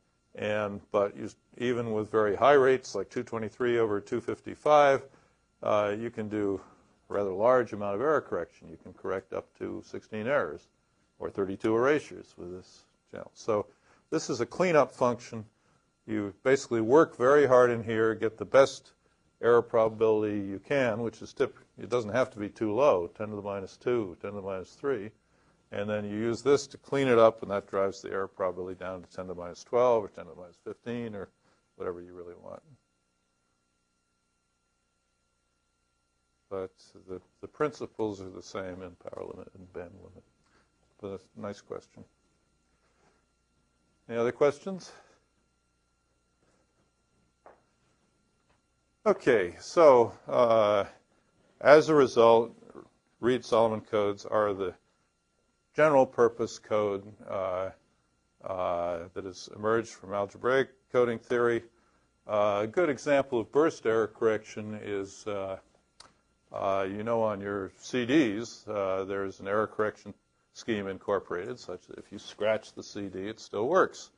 S1: even with very high rates, like 223 over 255, you can do a rather large amount of error correction. You can correct up to 16 errors or 32 erasures with this channel. So this is a cleanup function. You basically work very hard in here, get the best error probability you can, which is it doesn't have to be too low, 10 to the minus 2, 10 to the minus 3. And then you use this to clean it up, and that drives the error probability down to 10 to the minus 12 or 10 to the minus 15 or whatever you really want. But the principles are the same in power limit and band limit. But that's a nice question. Any other questions? Okay, so as a result, Reed-Solomon codes are the general purpose code that has emerged from algebraic coding theory. A good example of burst error correction is, on your CDs, there's an error correction scheme incorporated such that if you scratch the CD, it still works.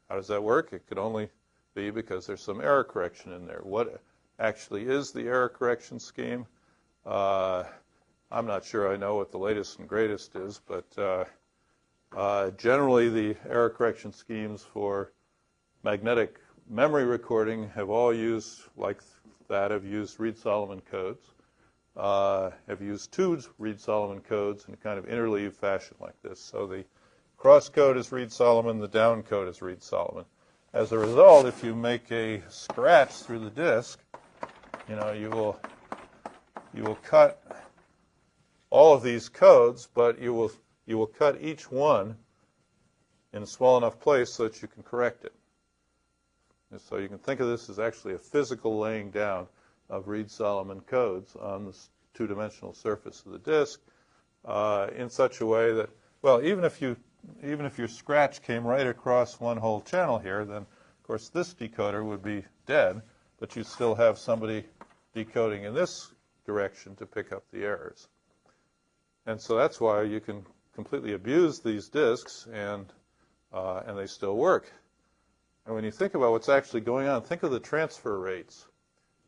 S1: How does that work? It could only be because there's some error correction in there. What actually is the error correction scheme? I'm not sure I know what the latest and greatest is, but generally the error correction schemes for magnetic memory recording have all used, like that, have used Reed-Solomon codes, have used two Reed-Solomon codes in a kind of interleave fashion like this. So the cross code is Reed-Solomon, the down code is Reed-Solomon. As a result, if you make a scratch through the disk, you will cut all of these codes, but you will cut each one in a small enough place so that you can correct it. And so you can think of this as actually a physical laying down of Reed-Solomon codes on the two-dimensional surface of the disk in such a way that, well, even if your scratch came right across one whole channel here, then of course this decoder would be dead, but you'd still have somebody decoding in this direction to pick up the errors. And so that's why you can completely abuse these disks, and they still work. And when you think about what's actually going on, think of the transfer rates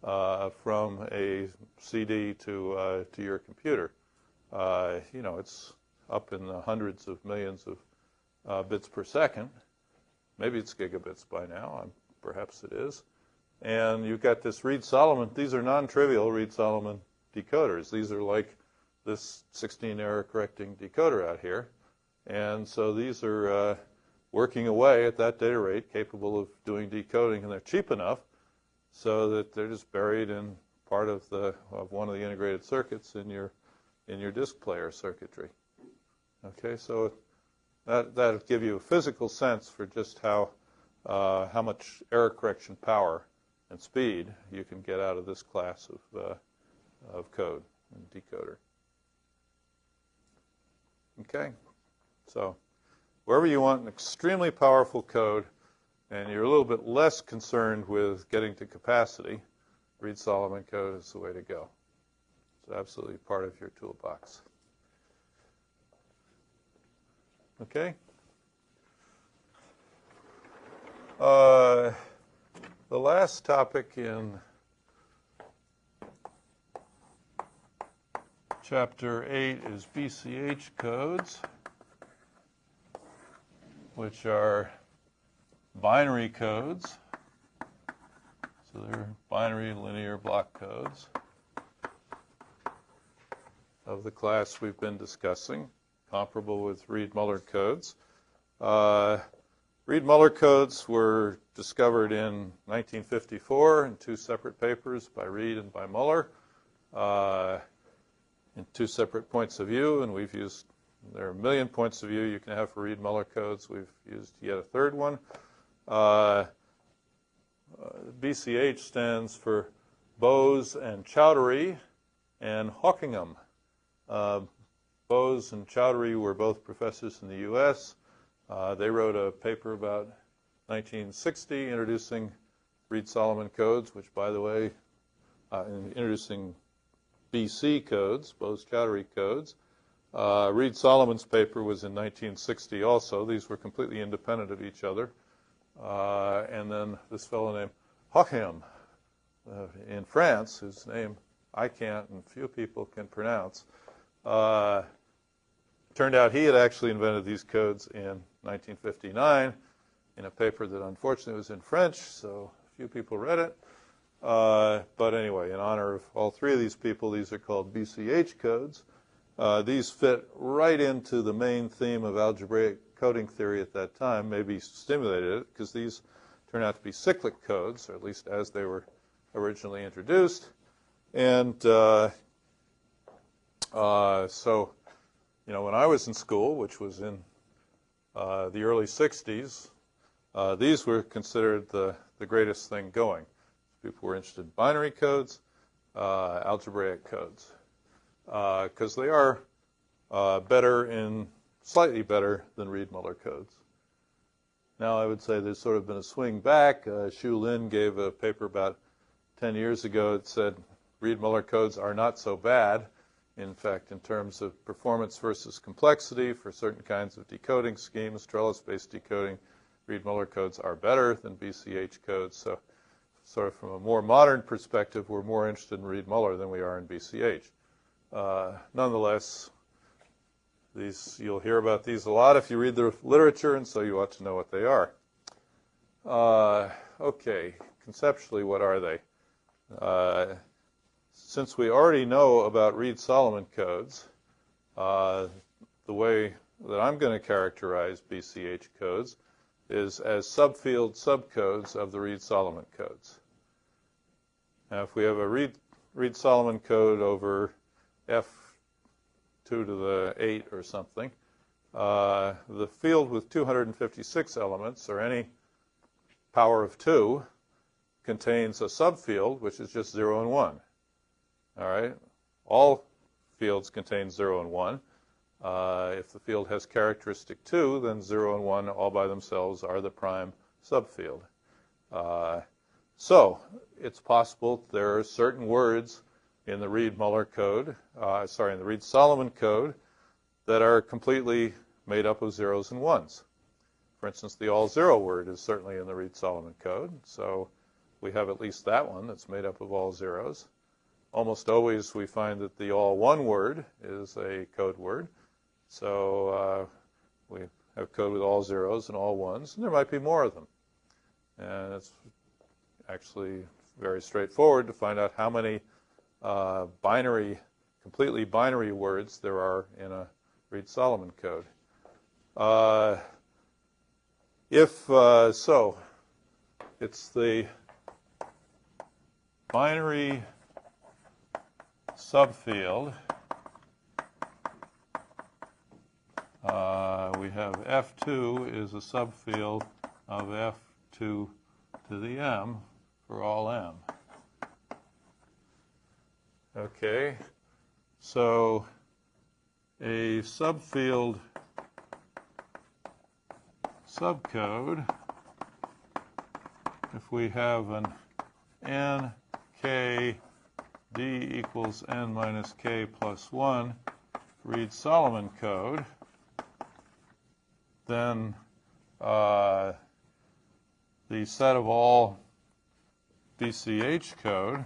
S1: from a CD to your computer. It's up in the hundreds of millions of bits per second. Maybe it's gigabits by now. Perhaps it is. And you've got this Reed-Solomon. These are non-trivial Reed-Solomon decoders. These are like this 16 error correcting decoder out here. And so these are working away at that data rate, capable of doing decoding, and they're cheap enough so that they're just buried in part of one of the integrated circuits in your disk player circuitry. Okay, so that'll give you a physical sense for just how much error correction power and speed you can get out of this class of code and decoder. Okay, so wherever you want an extremely powerful code and you're a little bit less concerned with getting to capacity, Reed-Solomon code is the way to go. It's absolutely part of your toolbox. Okay. The last topic in Chapter 8 is BCH codes, which are binary codes. So they're binary linear block codes of the class we've been discussing, comparable with Reed-Muller codes. Reed-Muller codes were discovered in 1954 in two separate papers by Reed and by Muller in two separate points of view, and there are a million points of view you can have for Reed-Muller codes. We've used yet a third one. BCH stands for Bose and Chowdhury and Hockingham. Bose and Chowdhury were both professors in the U.S. They wrote a paper about 1960 introducing Reed-Solomon codes, which, by the way, introducing BC codes, Bose-Chowdhury codes. Reed-Solomon's paper was in 1960 also. These were completely independent of each other. And then this fellow named Hockingham in France, whose name I can't and few people can pronounce, turned out he had actually invented these codes in 1959 in a paper that unfortunately was in French, so few people read it. But anyway, in honor of all three of these people, these are called BCH codes. These fit right into the main theme of algebraic coding theory at that time, maybe stimulated it, because these turn out to be cyclic codes, or at least as they were originally introduced. And so, when I was in school, which was in the early 60s, these were considered the greatest thing going. People were interested in binary codes, algebraic codes, because they are slightly better than Reed-Muller codes. Now, I would say there's sort of been a swing back. Xu Lin gave a paper about 10 years ago that said Reed-Muller codes are not so bad. In fact, in terms of performance versus complexity for certain kinds of decoding schemes, trellis-based decoding, Reed-Muller codes are better than BCH codes. So sort of from a more modern perspective, we're more interested in Reed-Muller than we are in BCH. Nonetheless, you'll hear about these a lot if you read the literature, and so you ought to know what they are. Okay, conceptually, what are they? Since we already know about Reed-Solomon codes, the way that I'm going to characterize BCH codes is as subfield subcodes of the Reed-Solomon codes. Now, if we have a Reed-Solomon code over F2 to the 8 or something, the field with 256 elements, or any power of 2, contains a subfield, which is just 0 and 1. All right? All fields contain 0 and 1. If the field has characteristic 2, then 0 and 1 all by themselves are the prime subfield. So it's possible there are certain words in the Reed-Muller code, in the Reed-Solomon code, that are completely made up of zeros and ones. For instance, the all-zero word is certainly in the Reed-Solomon code, so we have at least that one that's made up of all zeros. Almost always we find that the all-one word is a code word, so we have code with all zeros and all ones, and there might be more of them. And it's actually very straightforward to find out how many completely binary words there are in a Reed-Solomon code. So, it's the binary subfield. We have F2 is a subfield of F2 to the M for all M. Okay, so a subfield subcode, if we have an n k d equals n minus k plus 1 Reed-Solomon code, then the set of all BCH code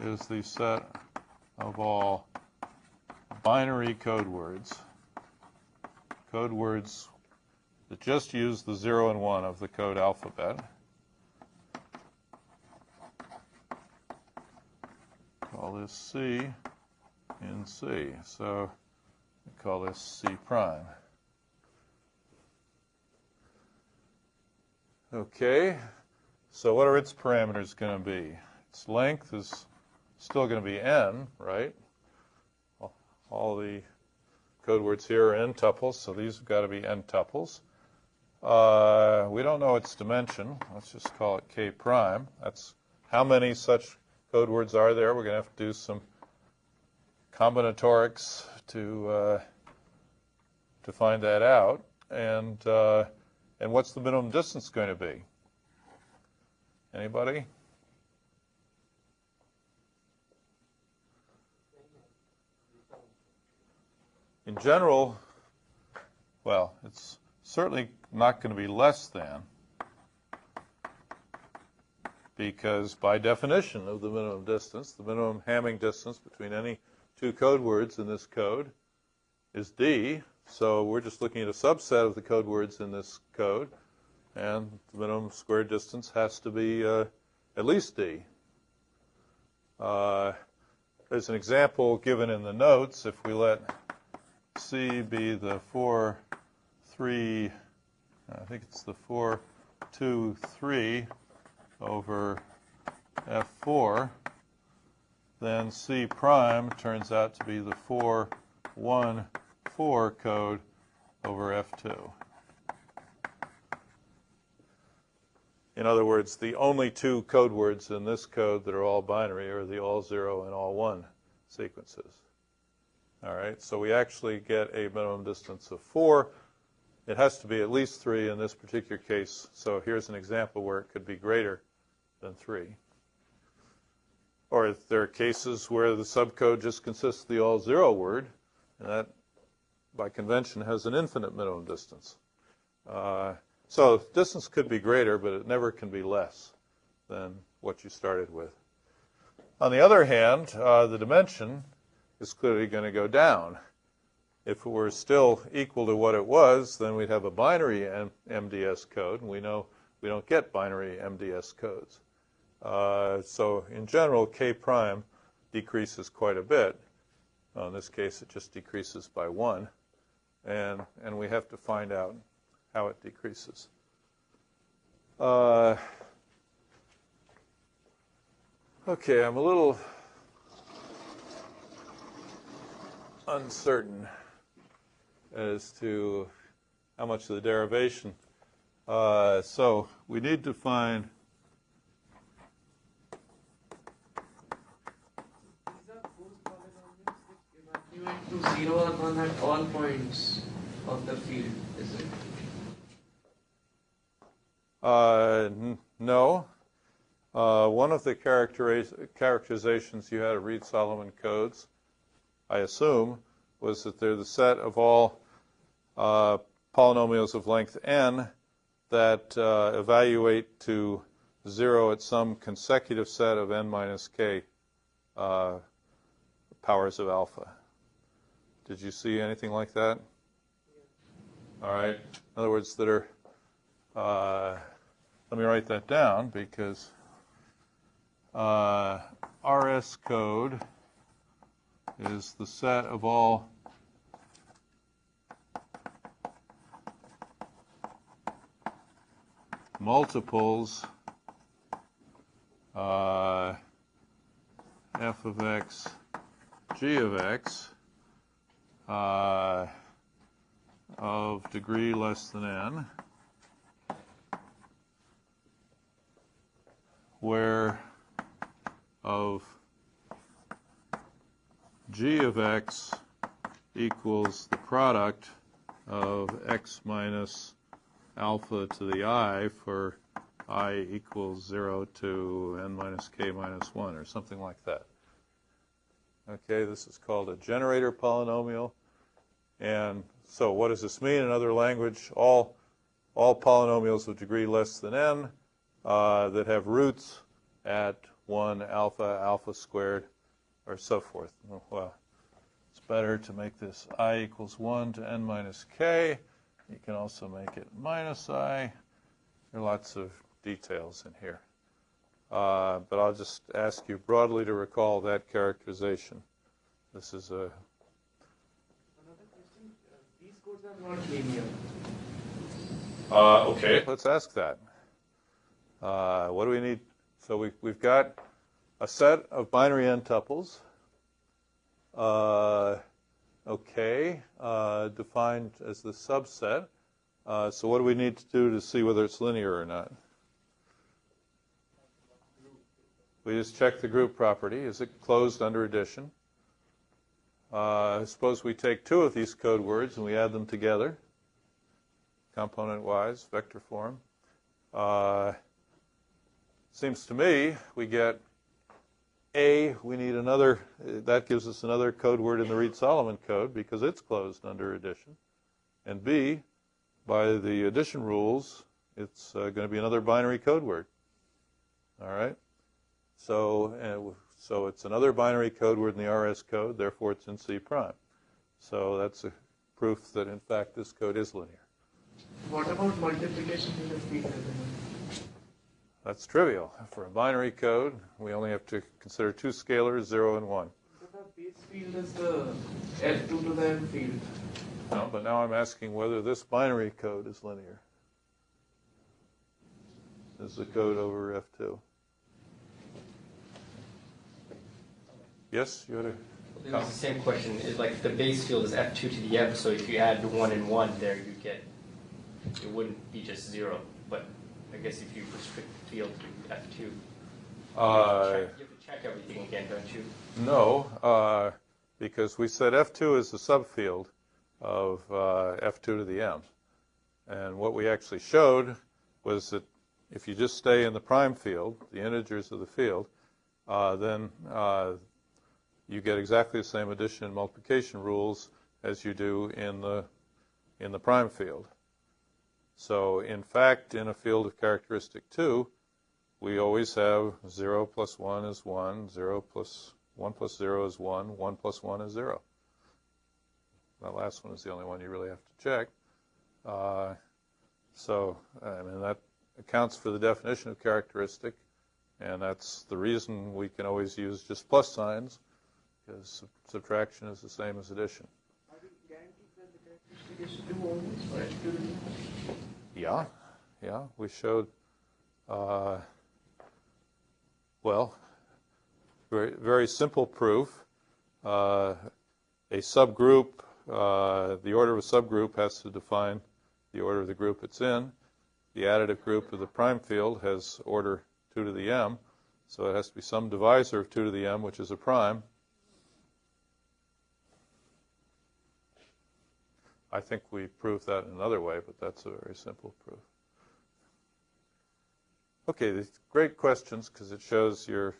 S1: is the set of all binary code words that just use the 0 and 1 of the code alphabet. Call this C in C. So call this C prime. Okay, so what are its parameters going to be? Its length is still going to be n, right? All the code words here are n tuples, so these have got to be n tuples. We don't know its dimension. Let's just call it k prime. That's how many such code words are there. We're going to have to do some combinatorics to find that out. And what's the minimum distance going to be? Anybody? In general, well, it's certainly not going to be less than, because by definition of the minimum distance, the minimum Hamming distance between any two code words in this code is d. So we're just looking at a subset of the code words in this code, and the minimum squared distance has to be at least d. There's an example given in the notes. If we let C be the 4, 3, I think it's the 4, 2, 3 over F4, then C prime turns out to be the 4, 1, 4 code over F2. In other words, the only two code words in this code that are all binary are the all 0 and all 1 sequences. All right, so we actually get a minimum distance of 4. It has to be at least 3 in this particular case. So here's an example where it could be greater than 3. Or if there are cases where the subcode just consists of the all 0 word, and that, by convention, has an infinite minimum distance. So distance could be greater, but it never can be less than what you started with. On the other hand, the dimension is clearly going to go down. If it were still equal to what it was, then we'd have a binary MDS code, and we know we don't get binary MDS codes. So in general, K prime decreases quite a bit. In this case, it just decreases by 1, and we have to find out how it decreases. Okay, I'm a little uncertain as to how much of the derivation. So we need to find.
S3: These are force polynomials which evaluate to 0 or 1 at all points of the field, is it?
S1: No. One of the characterizations you had of Reed-Solomon codes, I assume, was that they're the set of all polynomials of length n that evaluate to 0 at some consecutive set of n minus k powers of alpha. Did you see anything like that? All right. In other words, that are, let me write that down, because RS code is the set of all multiples f of x, g of x of degree less than n, where of g of x equals the product of x minus alpha to the I for I equals 0 to n minus k minus 1, or something like that. Okay, this is called a generator polynomial. And so what does this mean in other language? All polynomials of degree less than n that have roots at 1 alpha, alpha squared, or so forth. Well, it's better to make this I equals 1 to n minus k. You can also make it minus I. There are lots of details in here. But I'll just ask you broadly to recall that characterization. This is a...
S3: Another question Not linear.
S1: Okay, let's ask that. What do we need? So we've got a set of binary n tuples. Defined as the subset. So what do we need to do to see whether it's linear or not? We just check the group property. Is it closed under addition? Suppose we take two of these code words and we add them together, component-wise, vector form. Seems to me we get A, we need another, that gives us another code word in the Reed-Solomon code because it's closed under addition. And B, by the addition rules, it's going to be another binary code word. All right? So it's another binary code word in the RS code, therefore it's in C prime. So that's a proof that, in fact, this code is linear.
S3: What about multiplication in the field element?
S1: That's trivial. For a binary code, we only have to consider two scalars, 0 and 1.
S3: So the base field is the F2 to the M field.
S1: No, but now I'm asking whether this binary code is linear. Is the code over F2? Yes, you had a
S4: It was the same question. It's like the base field is F2 to the M, so if you add 1 and 1 there, you get, it wouldn't be just 0. But I guess if you restrict the field to F2, you have to check everything again, don't you?
S1: No, because we said F2 is the subfield of F2 to the M. And what we actually showed was that if you just stay in the prime field, the integers of the field, then you get exactly the same addition and multiplication rules as you do in the prime field. So in fact, in a field of characteristic 2, we always have 0 plus 1 is 1, 1 plus 0 is 1, 1 plus 1 is 0. That last one is the only one you really have to check. So I mean, that accounts for the definition of characteristic, and that's the reason we can always use just plus signs, because subtraction is the same as addition.
S3: Are we guaranteed that the characteristic is 2 always for F2 to the M?
S1: Yeah, we showed, well, very, very simple proof. A subgroup, the order of a subgroup has to define the order of the group it's in. The additive group of the prime field has order 2 to the m, so it has to be some divisor of 2 to the m, which is a prime. I think we proved that in another way, but that's a very simple proof. Okay, these great questions because it shows you're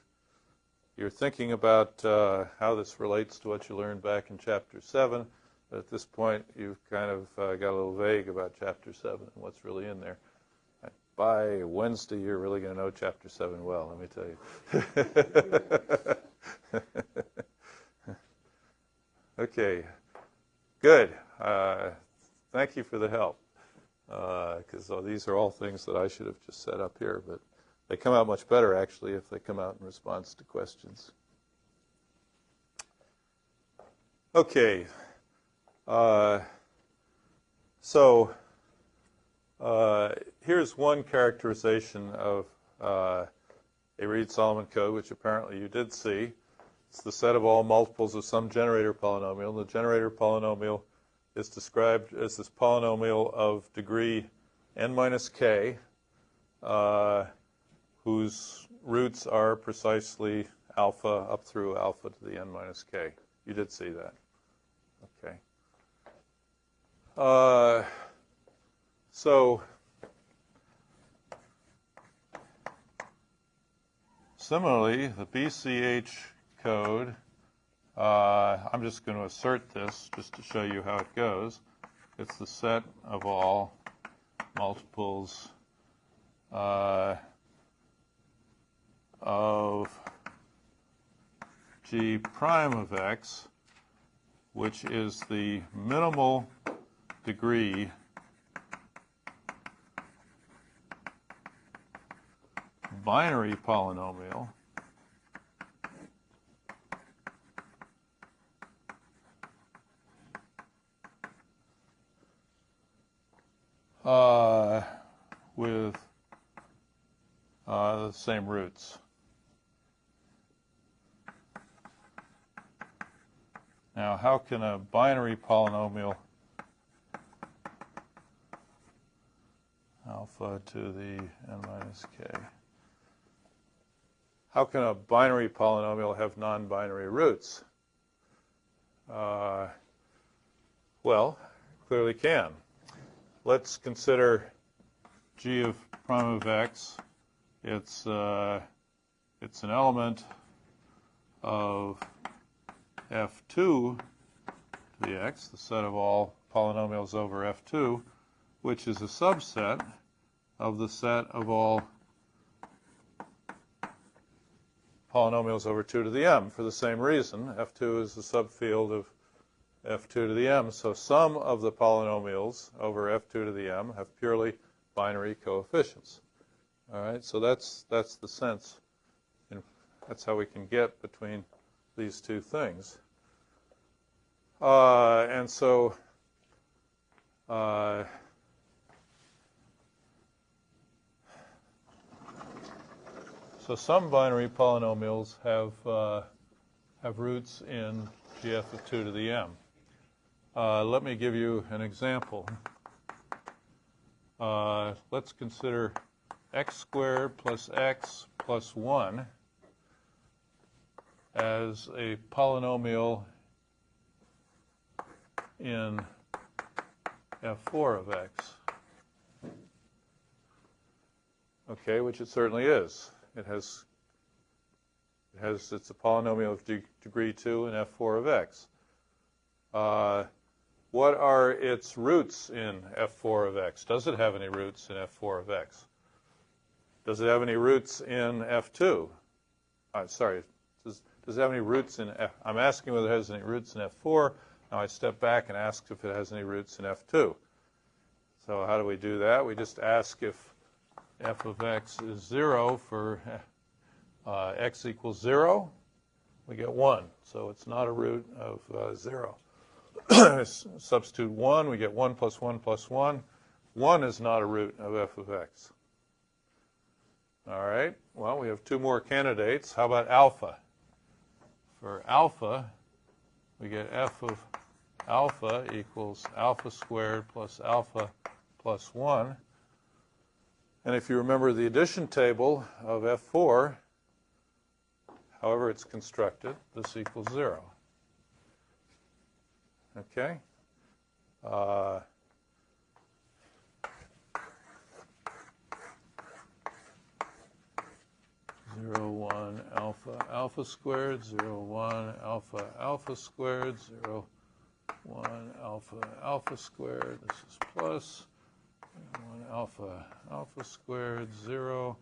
S1: thinking about how this relates to what you learned back in Chapter 7. But at this point, you've kind of got a little vague about Chapter 7 and what's really in there. And by Wednesday, you're really going to know Chapter 7 well, let me tell you. Okay, good. Thank you for the help, because these are all things that I should have just set up here, but they come out much better, actually, if they come out in response to questions. Okay. Here's one characterization of a Reed-Solomon code, which apparently you did see. It's the set of all multiples of some generator polynomial. The generator polynomial is described as this polynomial of degree n minus k, whose roots are precisely alpha up through alpha to the n minus k. You did see that. Okay. So similarly, the BCH code, I'm just going to assert this just to show you how it goes. It's the set of all multiples of g prime of x, which is the minimal degree binary polynomial with the same roots. Now, how can a binary polynomial alpha to the n minus k, how can a binary polynomial have non-binary roots? Well, clearly can. Let's consider g of prime of x. It's an element of f2 to the x, the set of all polynomials over f2, which is a subset of the set of all polynomials over 2 to the m for the same reason. F2 is the subfield of f2 to the m. So some of the polynomials over f2 to the m have purely binary coefficients. All right, so that's the sense. And that's how we can get between these two things. And so some binary polynomials have roots in gf of 2 to the m. Let me give you an example. Let's consider x squared plus x plus 1 as a polynomial in f4 of x. Okay, which it certainly is. It's a polynomial of degree 2 in f4 of x. What are its roots in f4 of x? Does it have any roots in f4 of x? Does it have any roots in f2? Sorry, does it have any roots in f? I'm asking whether it has any roots in f4. Now I step back and ask if it has any roots in f2. So how do we do that? We just ask if f of x is 0 for x equals 0. We get 1. So it's not a root of 0. Substitute 1. We get 1 plus 1 plus 1. 1 is not a root of f of x. All right. Well, we have two more candidates. How about alpha? For alpha, we get f of alpha equals alpha squared plus alpha plus 1. And if you remember the addition table of f4, however it's constructed, this equals 0. Okay? 0, 1, alpha, alpha squared, 0, 1, alpha, alpha squared, 0, 1, alpha, alpha squared. This is plus 1 alpha, alpha squared, 0.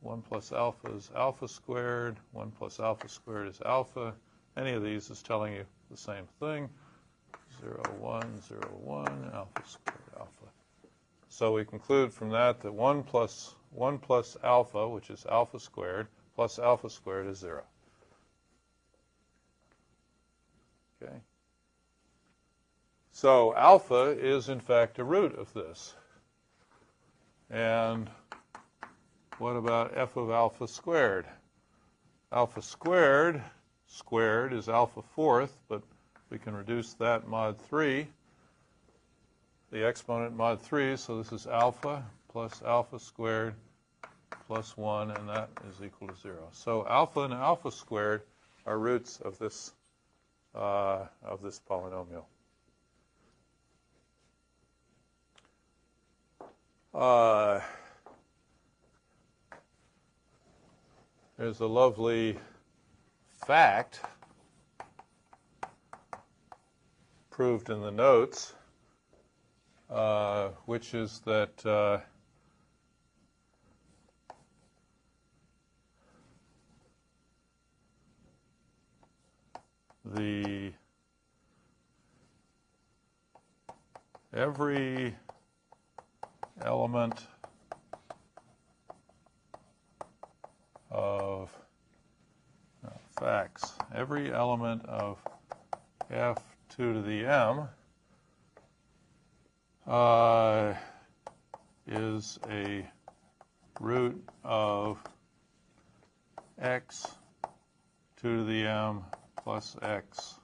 S1: 1 plus alpha is alpha squared. 1 plus alpha squared is alpha. Any of these is telling you the same thing. 0, 1, 0, 1, alpha squared, alpha. So we conclude from that that 1 plus alpha, which is alpha squared, plus alpha squared is 0. Okay? So alpha is, in fact, a root of this. And what about f of alpha squared? Alpha squared is alpha fourth, but we can reduce that mod 3, the exponent mod 3, so this is alpha plus alpha squared plus 1, and that is equal to 0. So alpha and alpha squared are roots of this polynomial. There's a lovely fact proved in the notes, which is that every element of facts, every element of f2 to the m is a root of x 2 to the m plus x.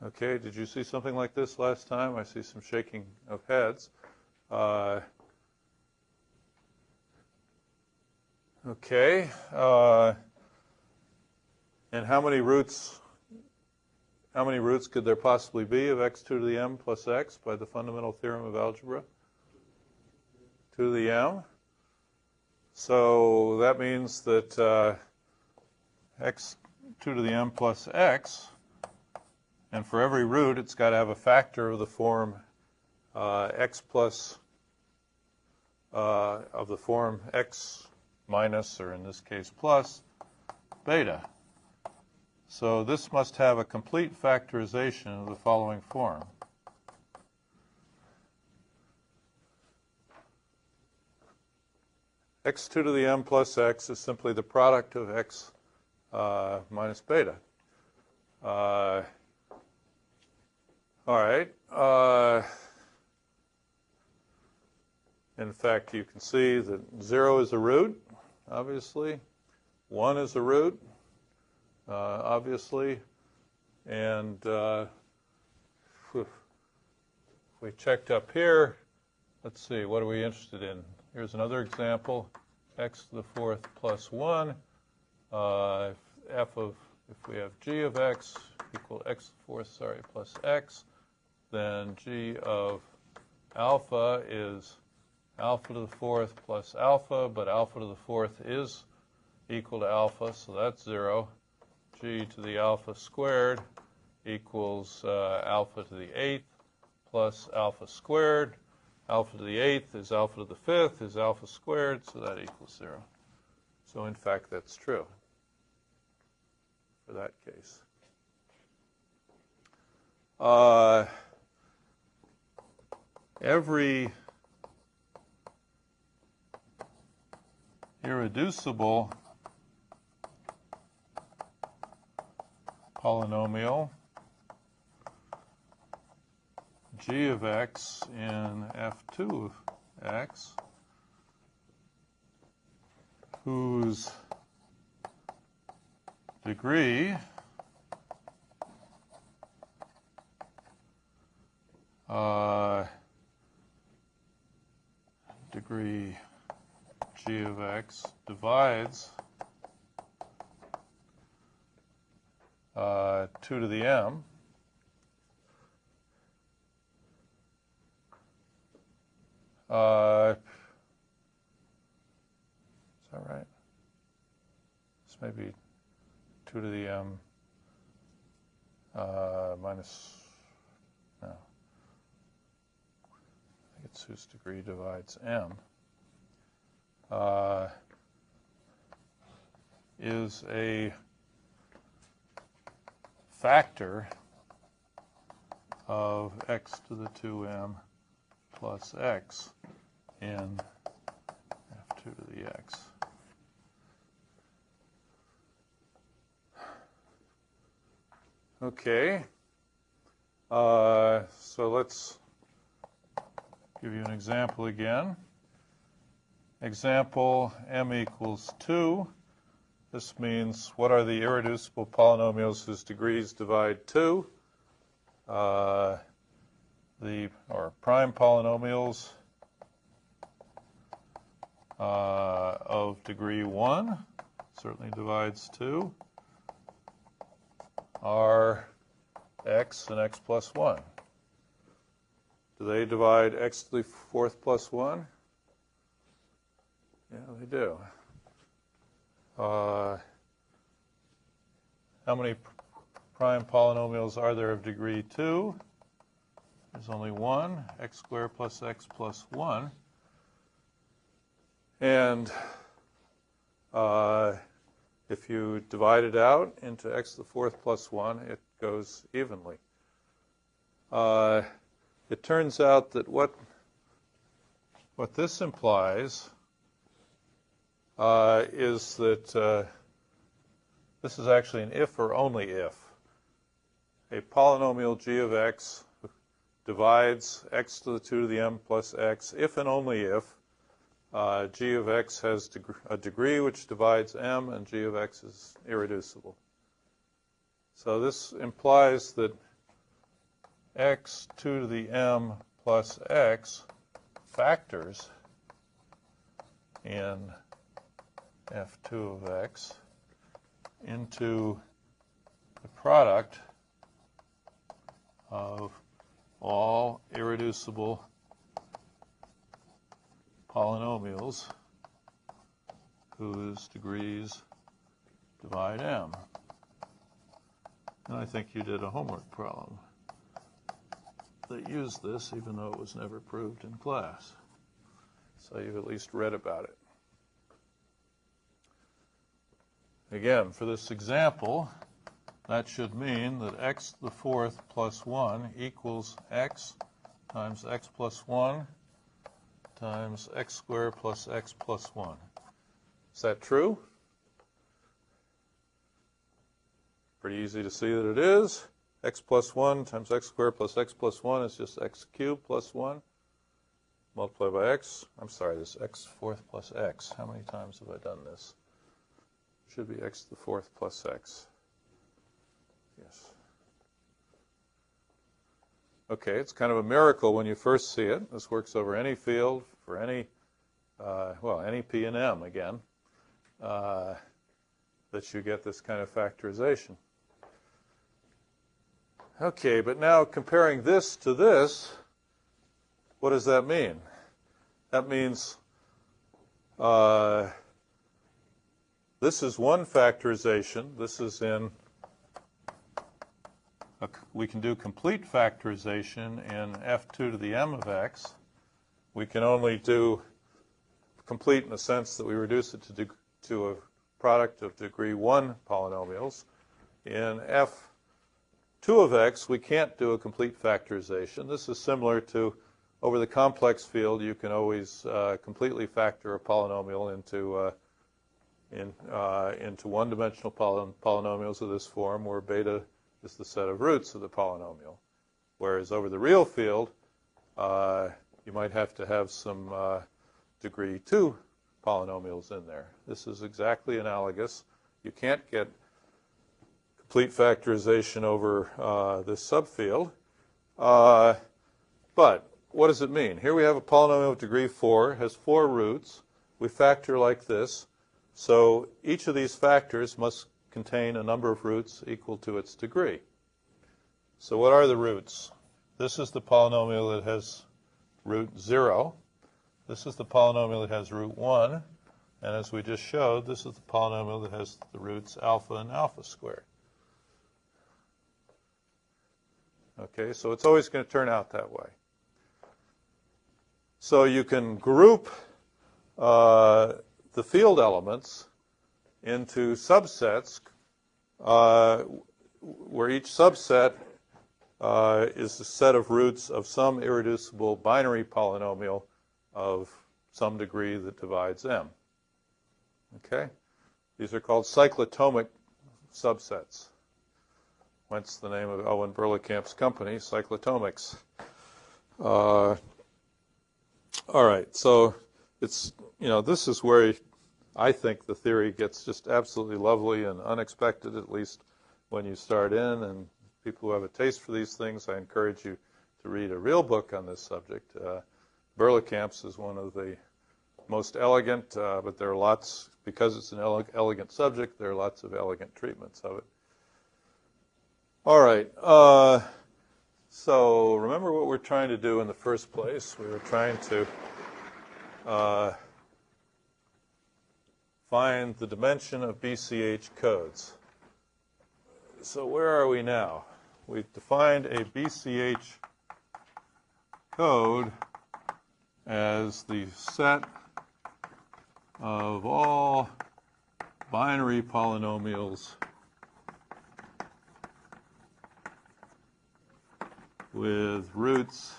S1: Okay, did you see something like this last time? I see some shaking of heads. Okay, and how many roots could there possibly be of x 2 to the m plus x by the fundamental theorem of algebra? 2 to the m. So that means that x 2 to the m plus x, and for every root it's got to have a factor of the form x plus of the form x minus, or in this case plus, beta. So this must have a complete factorization of the following form. X 2 to the m plus x is simply the product of x minus beta. All right. In fact, you can see that 0 is a root, obviously. 1 is a root, obviously. And we checked up here. Let's see, what are we interested in? Here's another example. X to the fourth plus 1. If we have g of x equal x to the fourth, plus x, then g of alpha is alpha to the fourth plus alpha, but alpha to the fourth is equal to alpha, so that's 0. G to the alpha squared equals alpha to the 8th plus alpha squared. Alpha to the 8th is alpha to the 5th is alpha squared, so that equals 0. So in fact, that's true for that case. Every irreducible polynomial g of x in f2 of x whose degree degree g of x divides 2 to the m is that right? This may be 2 to the m minus, no. I think it's whose degree divides m. Is a factor of x to the 2m plus x in f2 to the x. Okay, so let's give you an example again. Example, m equals 2. This means what are the irreducible polynomials whose degrees divide 2? Or prime polynomials of degree 1, certainly divides 2, are x and x plus 1. Do they divide x to the fourth plus 1? Yeah, they do. How many prime polynomials are there of degree 2? There's only one, x squared plus x plus 1. And if you divide it out into x to the fourth plus 1, it goes evenly. It turns out that what this implies is that this is actually an if or only if. a polynomial g of x divides x to the 2 to the m plus x if and only if g of x has a degree which divides m and g of x is irreducible. So this implies that x 2 to the m plus x factors in f2 of x into the product of all irreducible polynomials whose degrees divide m. And I think you did a homework problem that used this, even though it was never proved in class. So you've at least read about it. Again, for this example, that should mean that x to the fourth plus 1 equals x times x plus 1 times x squared plus x plus 1. Is that true? Pretty easy to see that it is. X plus 1 times x squared plus x plus 1 is just x cubed plus 1 multiplied by x. I'm sorry, this x fourth plus x. How many times have I done this? Should be x to the fourth plus x. Yes. Okay, it's kind of a miracle when you first see it. This works over any field for any, any p and m again, that you get this kind of factorization. Okay, but now comparing this to this, what does that mean? That means this is one factorization. This is in, we can do complete factorization in f2 to the m of x. We can only do complete in the sense that we reduce it to a product of degree 1 polynomials. In f2 of x, we can't do a complete factorization. This is similar to, over the complex field, you can always completely factor a polynomial into one-dimensional polynomials of this form, where beta is the set of roots of the polynomial. Whereas over the real field, you might have to have some degree 2 polynomials in there. This is exactly analogous. You can't get complete factorization over this subfield. But what does it mean? Here we have a polynomial of degree 4, has 4 roots. We factor like this. So each of these factors must contain a number of roots equal to its degree. So what are the roots? This is the polynomial that has root 0. This is the polynomial that has root 1. And as we just showed, this is the polynomial that has the roots alpha and alpha squared. Okay, so it's always going to turn out that way. So you can group the field elements into subsets where each subset is a set of roots of some irreducible binary polynomial of some degree that divides m. Okay? These are called cyclotomic subsets. Whence the name of Owen Berlecamp's company, Cyclotomics. All right, so it's, this is where I think the theory gets just absolutely lovely and unexpected, at least when you start in. And people who have a taste for these things, I encourage you to read a real book on this subject. Berlecamp's is one of the most elegant, but there are lots, because it's an elegant subject, there are lots of elegant treatments of it. All right, so remember what we're trying to do in the first place. We were trying to find the dimension of BCH codes. So where are we now? We've defined a BCH code as the set of all binary polynomials with roots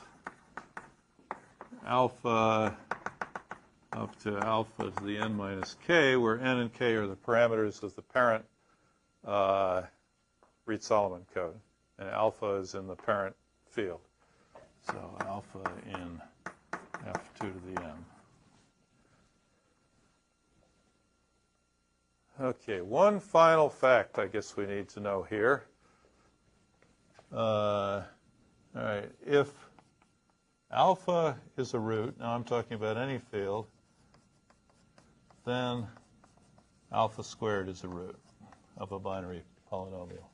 S1: alpha up to alpha to the n minus k, where n and k are the parameters of the parent Reed-Solomon code. and alpha is in the parent field. So alpha in f2 to the m. Okay, one final fact I guess we need to know here. All right, if alpha is a root, now I'm talking about any field, then alpha squared is a root of a binary polynomial.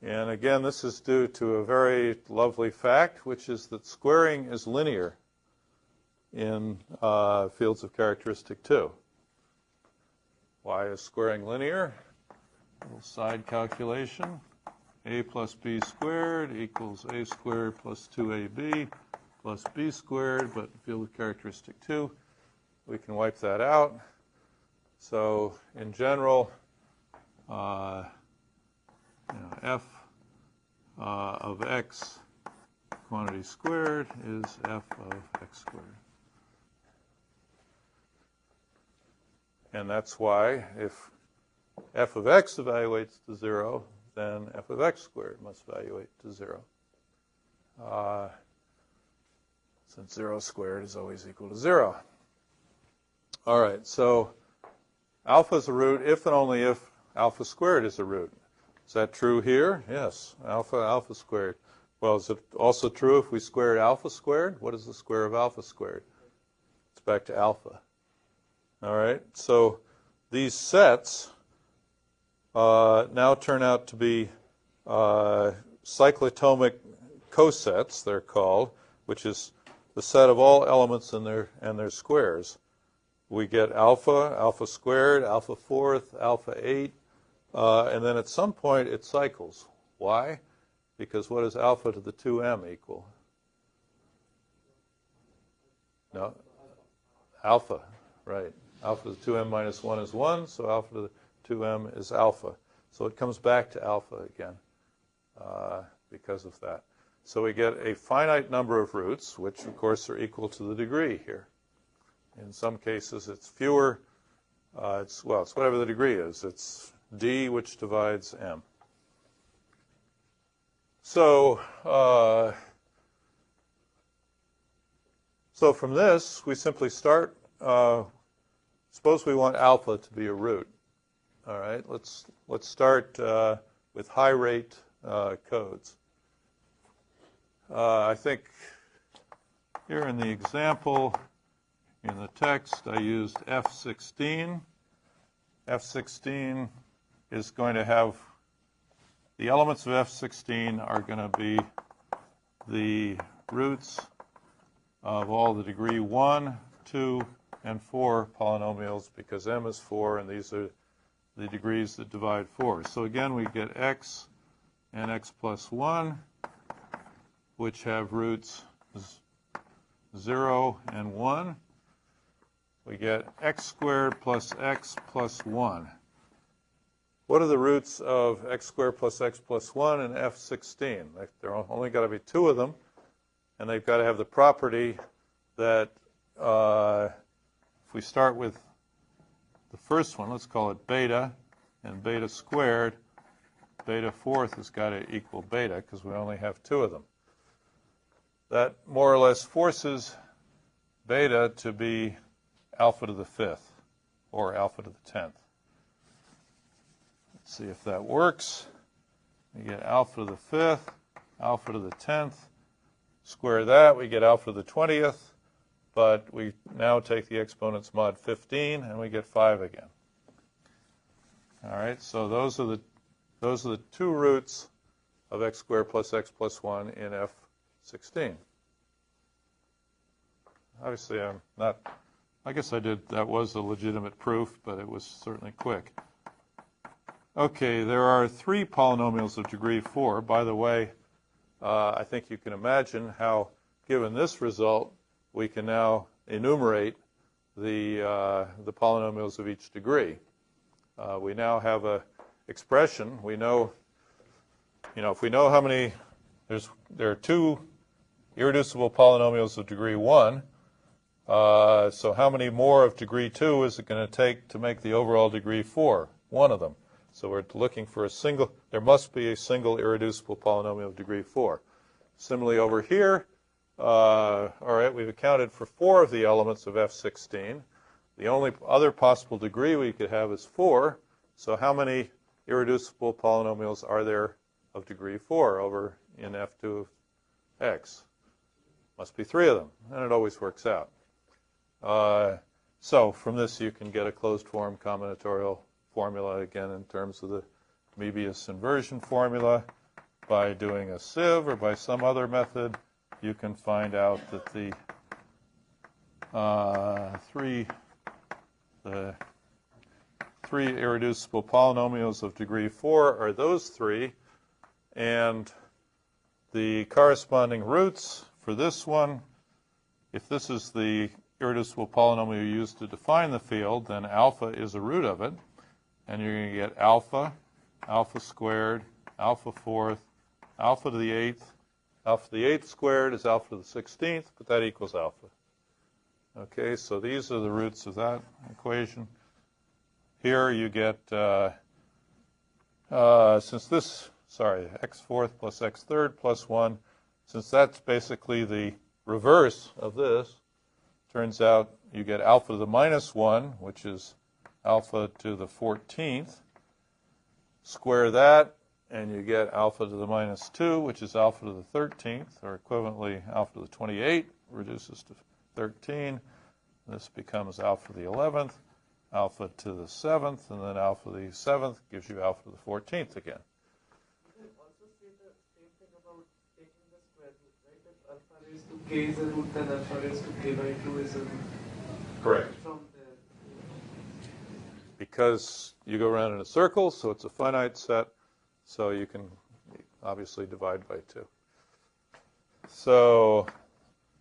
S1: And again, this is due to a very lovely fact, which is that squaring is linear in fields of characteristic 2. Why is squaring linear? A little side calculation. A plus b squared equals a squared plus 2ab plus b squared, but in field of characteristic 2, we can wipe that out. So in general, f of x quantity squared is f of x squared. And that's why if f of x evaluates to 0, then f of x squared must evaluate to 0. Since 0 squared is always equal to 0. All right, so alpha is a root if and only if alpha squared is a root. Is that true here? Yes, alpha squared. Well, is it also true if we squared alpha squared? What is the square of alpha squared? It's back to alpha. All right, so these sets now turn out to be cyclotomic cosets, they're called, which is the set of all elements in their squares. We get alpha, alpha squared, alpha fourth, alpha 8, and then at some point it cycles. Why? Because what does alpha to the 2m equal? No, alpha, right. Alpha to the 2m minus 1 is 1, so alpha to the 2m is alpha. So it comes back to alpha again because of that. So we get a finite number of roots, which of course are equal to the degree here. In some cases it's fewer. It's whatever the degree is. It's d, which divides m. So from this, we simply start. Suppose we want alpha to be a root. All right, let's start with high rate codes. I think here in the example, in the text, I used F16. F16 is going to have, the elements of F16 are going to be the roots of all the degree 1, 2, and 4 polynomials, because m is 4, and these are the degrees that divide 4. So again, we get x and x plus 1, which have roots 0 and 1. We get x squared plus x plus 1. What are the roots of x squared plus x plus 1 in F16? There are only got to be 2 of them, and they've got to have the property that if we start with the first one, let's call it beta, and beta squared, beta fourth has got to equal beta because we only have 2 of them. That more or less forces beta to be alpha to the 5th or alpha to the 10th. Let's see if that works. We get alpha to the 5th, alpha to the 10th. Square that, we get alpha to the 20th, but we now take the exponents mod 15 and we get 5 again. All right, so those are the 2 roots of x squared plus x plus 1 in F16. Obviously, I'm not, I guess that was a legitimate proof, but it was certainly quick. Okay, there are 3 polynomials of degree 4. By the way, I think you can imagine how, given this result, we can now enumerate the polynomials of each degree. We now have a expression. We know, if we know how many, there are 2 irreducible polynomials of degree 1. So how many more of degree 2 is it going to take to make the overall degree 4? one of them. So we're looking for a single, there must be a single irreducible polynomial of degree 4. Similarly over here, all right, we've accounted for 4 of the elements of F16. The only other possible degree we could have is 4. So how many irreducible polynomials are there of degree 4 over in F2 of x? Must be 3 of them, and it always works out. So from this you can get a closed form combinatorial formula again in terms of the Möbius inversion formula. By doing a sieve or by some other method, you can find out that the three irreducible polynomials of degree 4 are those 3, and the corresponding roots for this one, if this is the irreducible polynomial you use to define the field, then alpha is a root of it, and you're going to get alpha, alpha squared, alpha fourth, alpha to the 8th. Alpha to the 8th squared is alpha to the 16th, but that equals alpha. Okay, so these are the roots of that equation. Here you get, since this, x fourth plus x third plus 1, since that's basically the reverse of this, turns out you get alpha to the minus 1, which is alpha to the 14th. Square that, and you get alpha to the minus 2, which is alpha to the 13th, or equivalently alpha to the 28, reduces to 13. This becomes alpha to the 11th, alpha to the 7th, and then alpha to the 7th gives you alpha to the 14th again.
S3: You also say the same thing about taking the square root, right? If alpha raised to k is a root, then alpha raised to k by 2 is a root.
S1: Correct.
S3: From there.
S1: Because you go around in a circle, so it's a finite set, so you can obviously divide by 2. So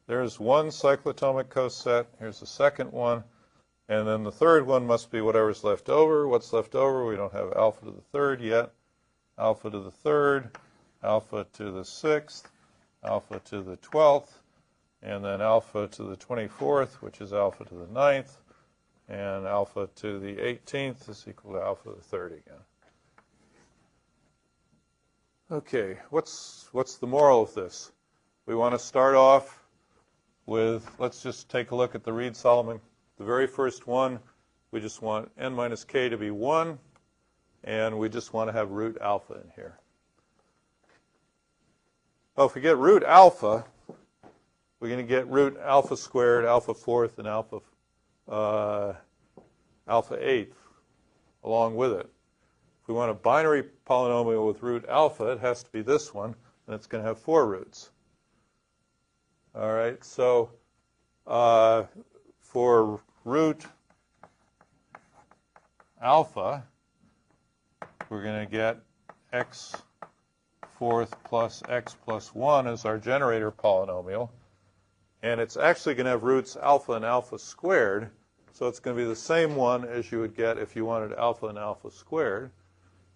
S1: there's one cyclotomic coset. Here's the second one. And then the third one must be whatever's left over. What's left over? We don't have alpha to the third yet. Alpha to the third, alpha to the 6th, alpha to the 12th, and then alpha to the 24th, which is alpha to the 9th, and alpha to the 18th is equal to alpha to the 3rd again. Okay, what's the moral of this? We want to start off with, let's just take a look at the Reed-Solomon. The very first one, we just want n minus k to be 1, and we just want to have root alpha in here. Well, if we get root alpha, we're going to get root alpha squared, alpha fourth, and alpha 8th along with it. If we want a binary polynomial with root alpha, it has to be this one, and it's going to have 4 roots. All right, so for root alpha, we're going to get x fourth plus x plus 1 as our generator polynomial. And it's actually going to have roots alpha and alpha squared. So it's going to be the same one as you would get if you wanted alpha and alpha squared.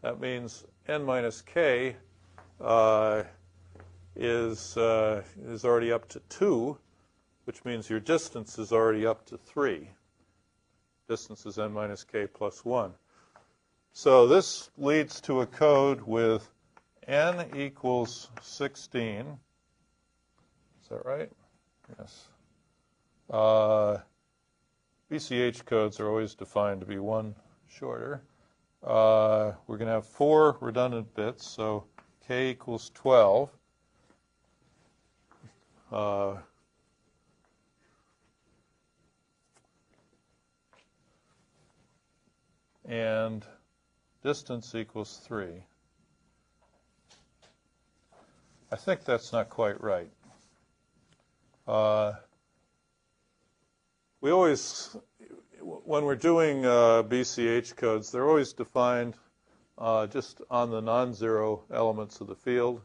S1: That means n minus k is already up to 2, which means your distance is already up to 3. Distance is n minus k plus 1. So this leads to a code with n equals 16. Is that right? Yes. BCH codes are always defined to be 1 shorter. We're going to have 4 redundant bits, so k equals 12. And distance equals 3. I think that's not quite right. We always, when we're doing BCH codes, they're always defined just on the non-zero elements of the field.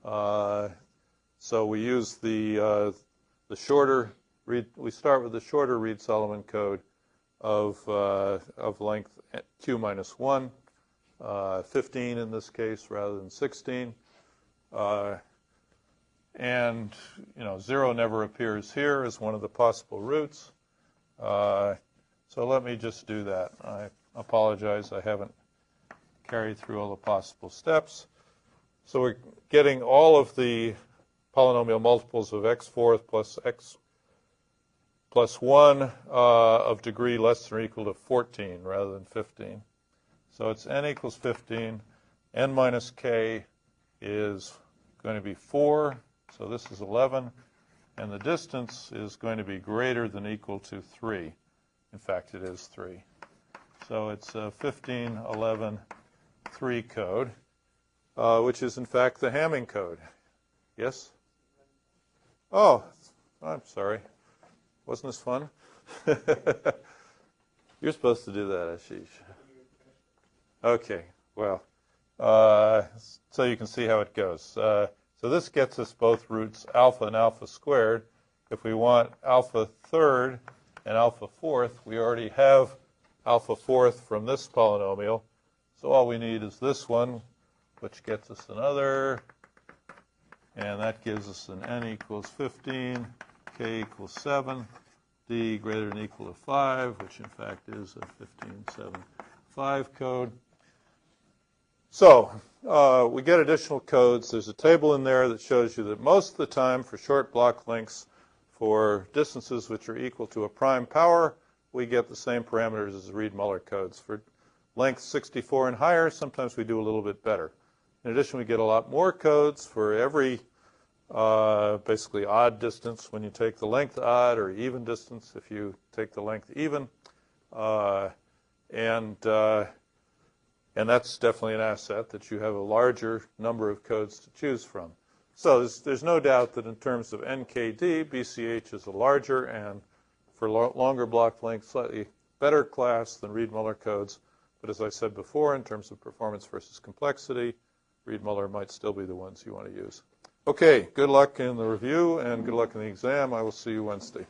S1: So we use the shorter we start with the shorter Reed-Solomon code of length q minus 1, 15 in this case rather than 16. And 0 never appears here as one of the possible roots. So let me just do that. I apologize, I haven't carried through all the possible steps. So we're getting all of the polynomial multiples of x fourth plus x plus 1 of degree less than or equal to 14 rather than 15. So it's n equals 15. N minus k is going to be 4. So this is 11. And the distance is going to be greater than or equal to 3. In fact, it is 3. So it's a 15, 11, 3 code, which is in fact the Hamming code. Yes? Oh, I'm sorry. Wasn't this fun? You're supposed to do that, Ashish. Okay, well, so you can see how it goes. So this gets us both roots alpha and alpha squared. If we want alpha third and alpha fourth, we already have alpha fourth from this polynomial. So all we need is this one, which gets us another. And that gives us an n equals 15, k equals 7, d greater than or equal to 5, which in fact is a 15, 7, 5 code. So we get additional codes. There's a table in there that shows you that most of the time for short block lengths for distances which are equal to a prime power, we get the same parameters as the Reed-Muller codes. For length 64 and higher, sometimes we do a little bit better. In addition, we get a lot more codes for every basically odd distance when you take the length odd, or even distance if you take the length even. And that's definitely an asset, that you have a larger number of codes to choose from. So there's no doubt that in terms of NKD, BCH is a larger and, for longer block length, slightly better class than Reed-Muller codes. But as I said before, in terms of performance versus complexity, Reed-Muller might still be the ones you want to use. Okay, good luck in the review and good luck in the exam. I will see you Wednesday.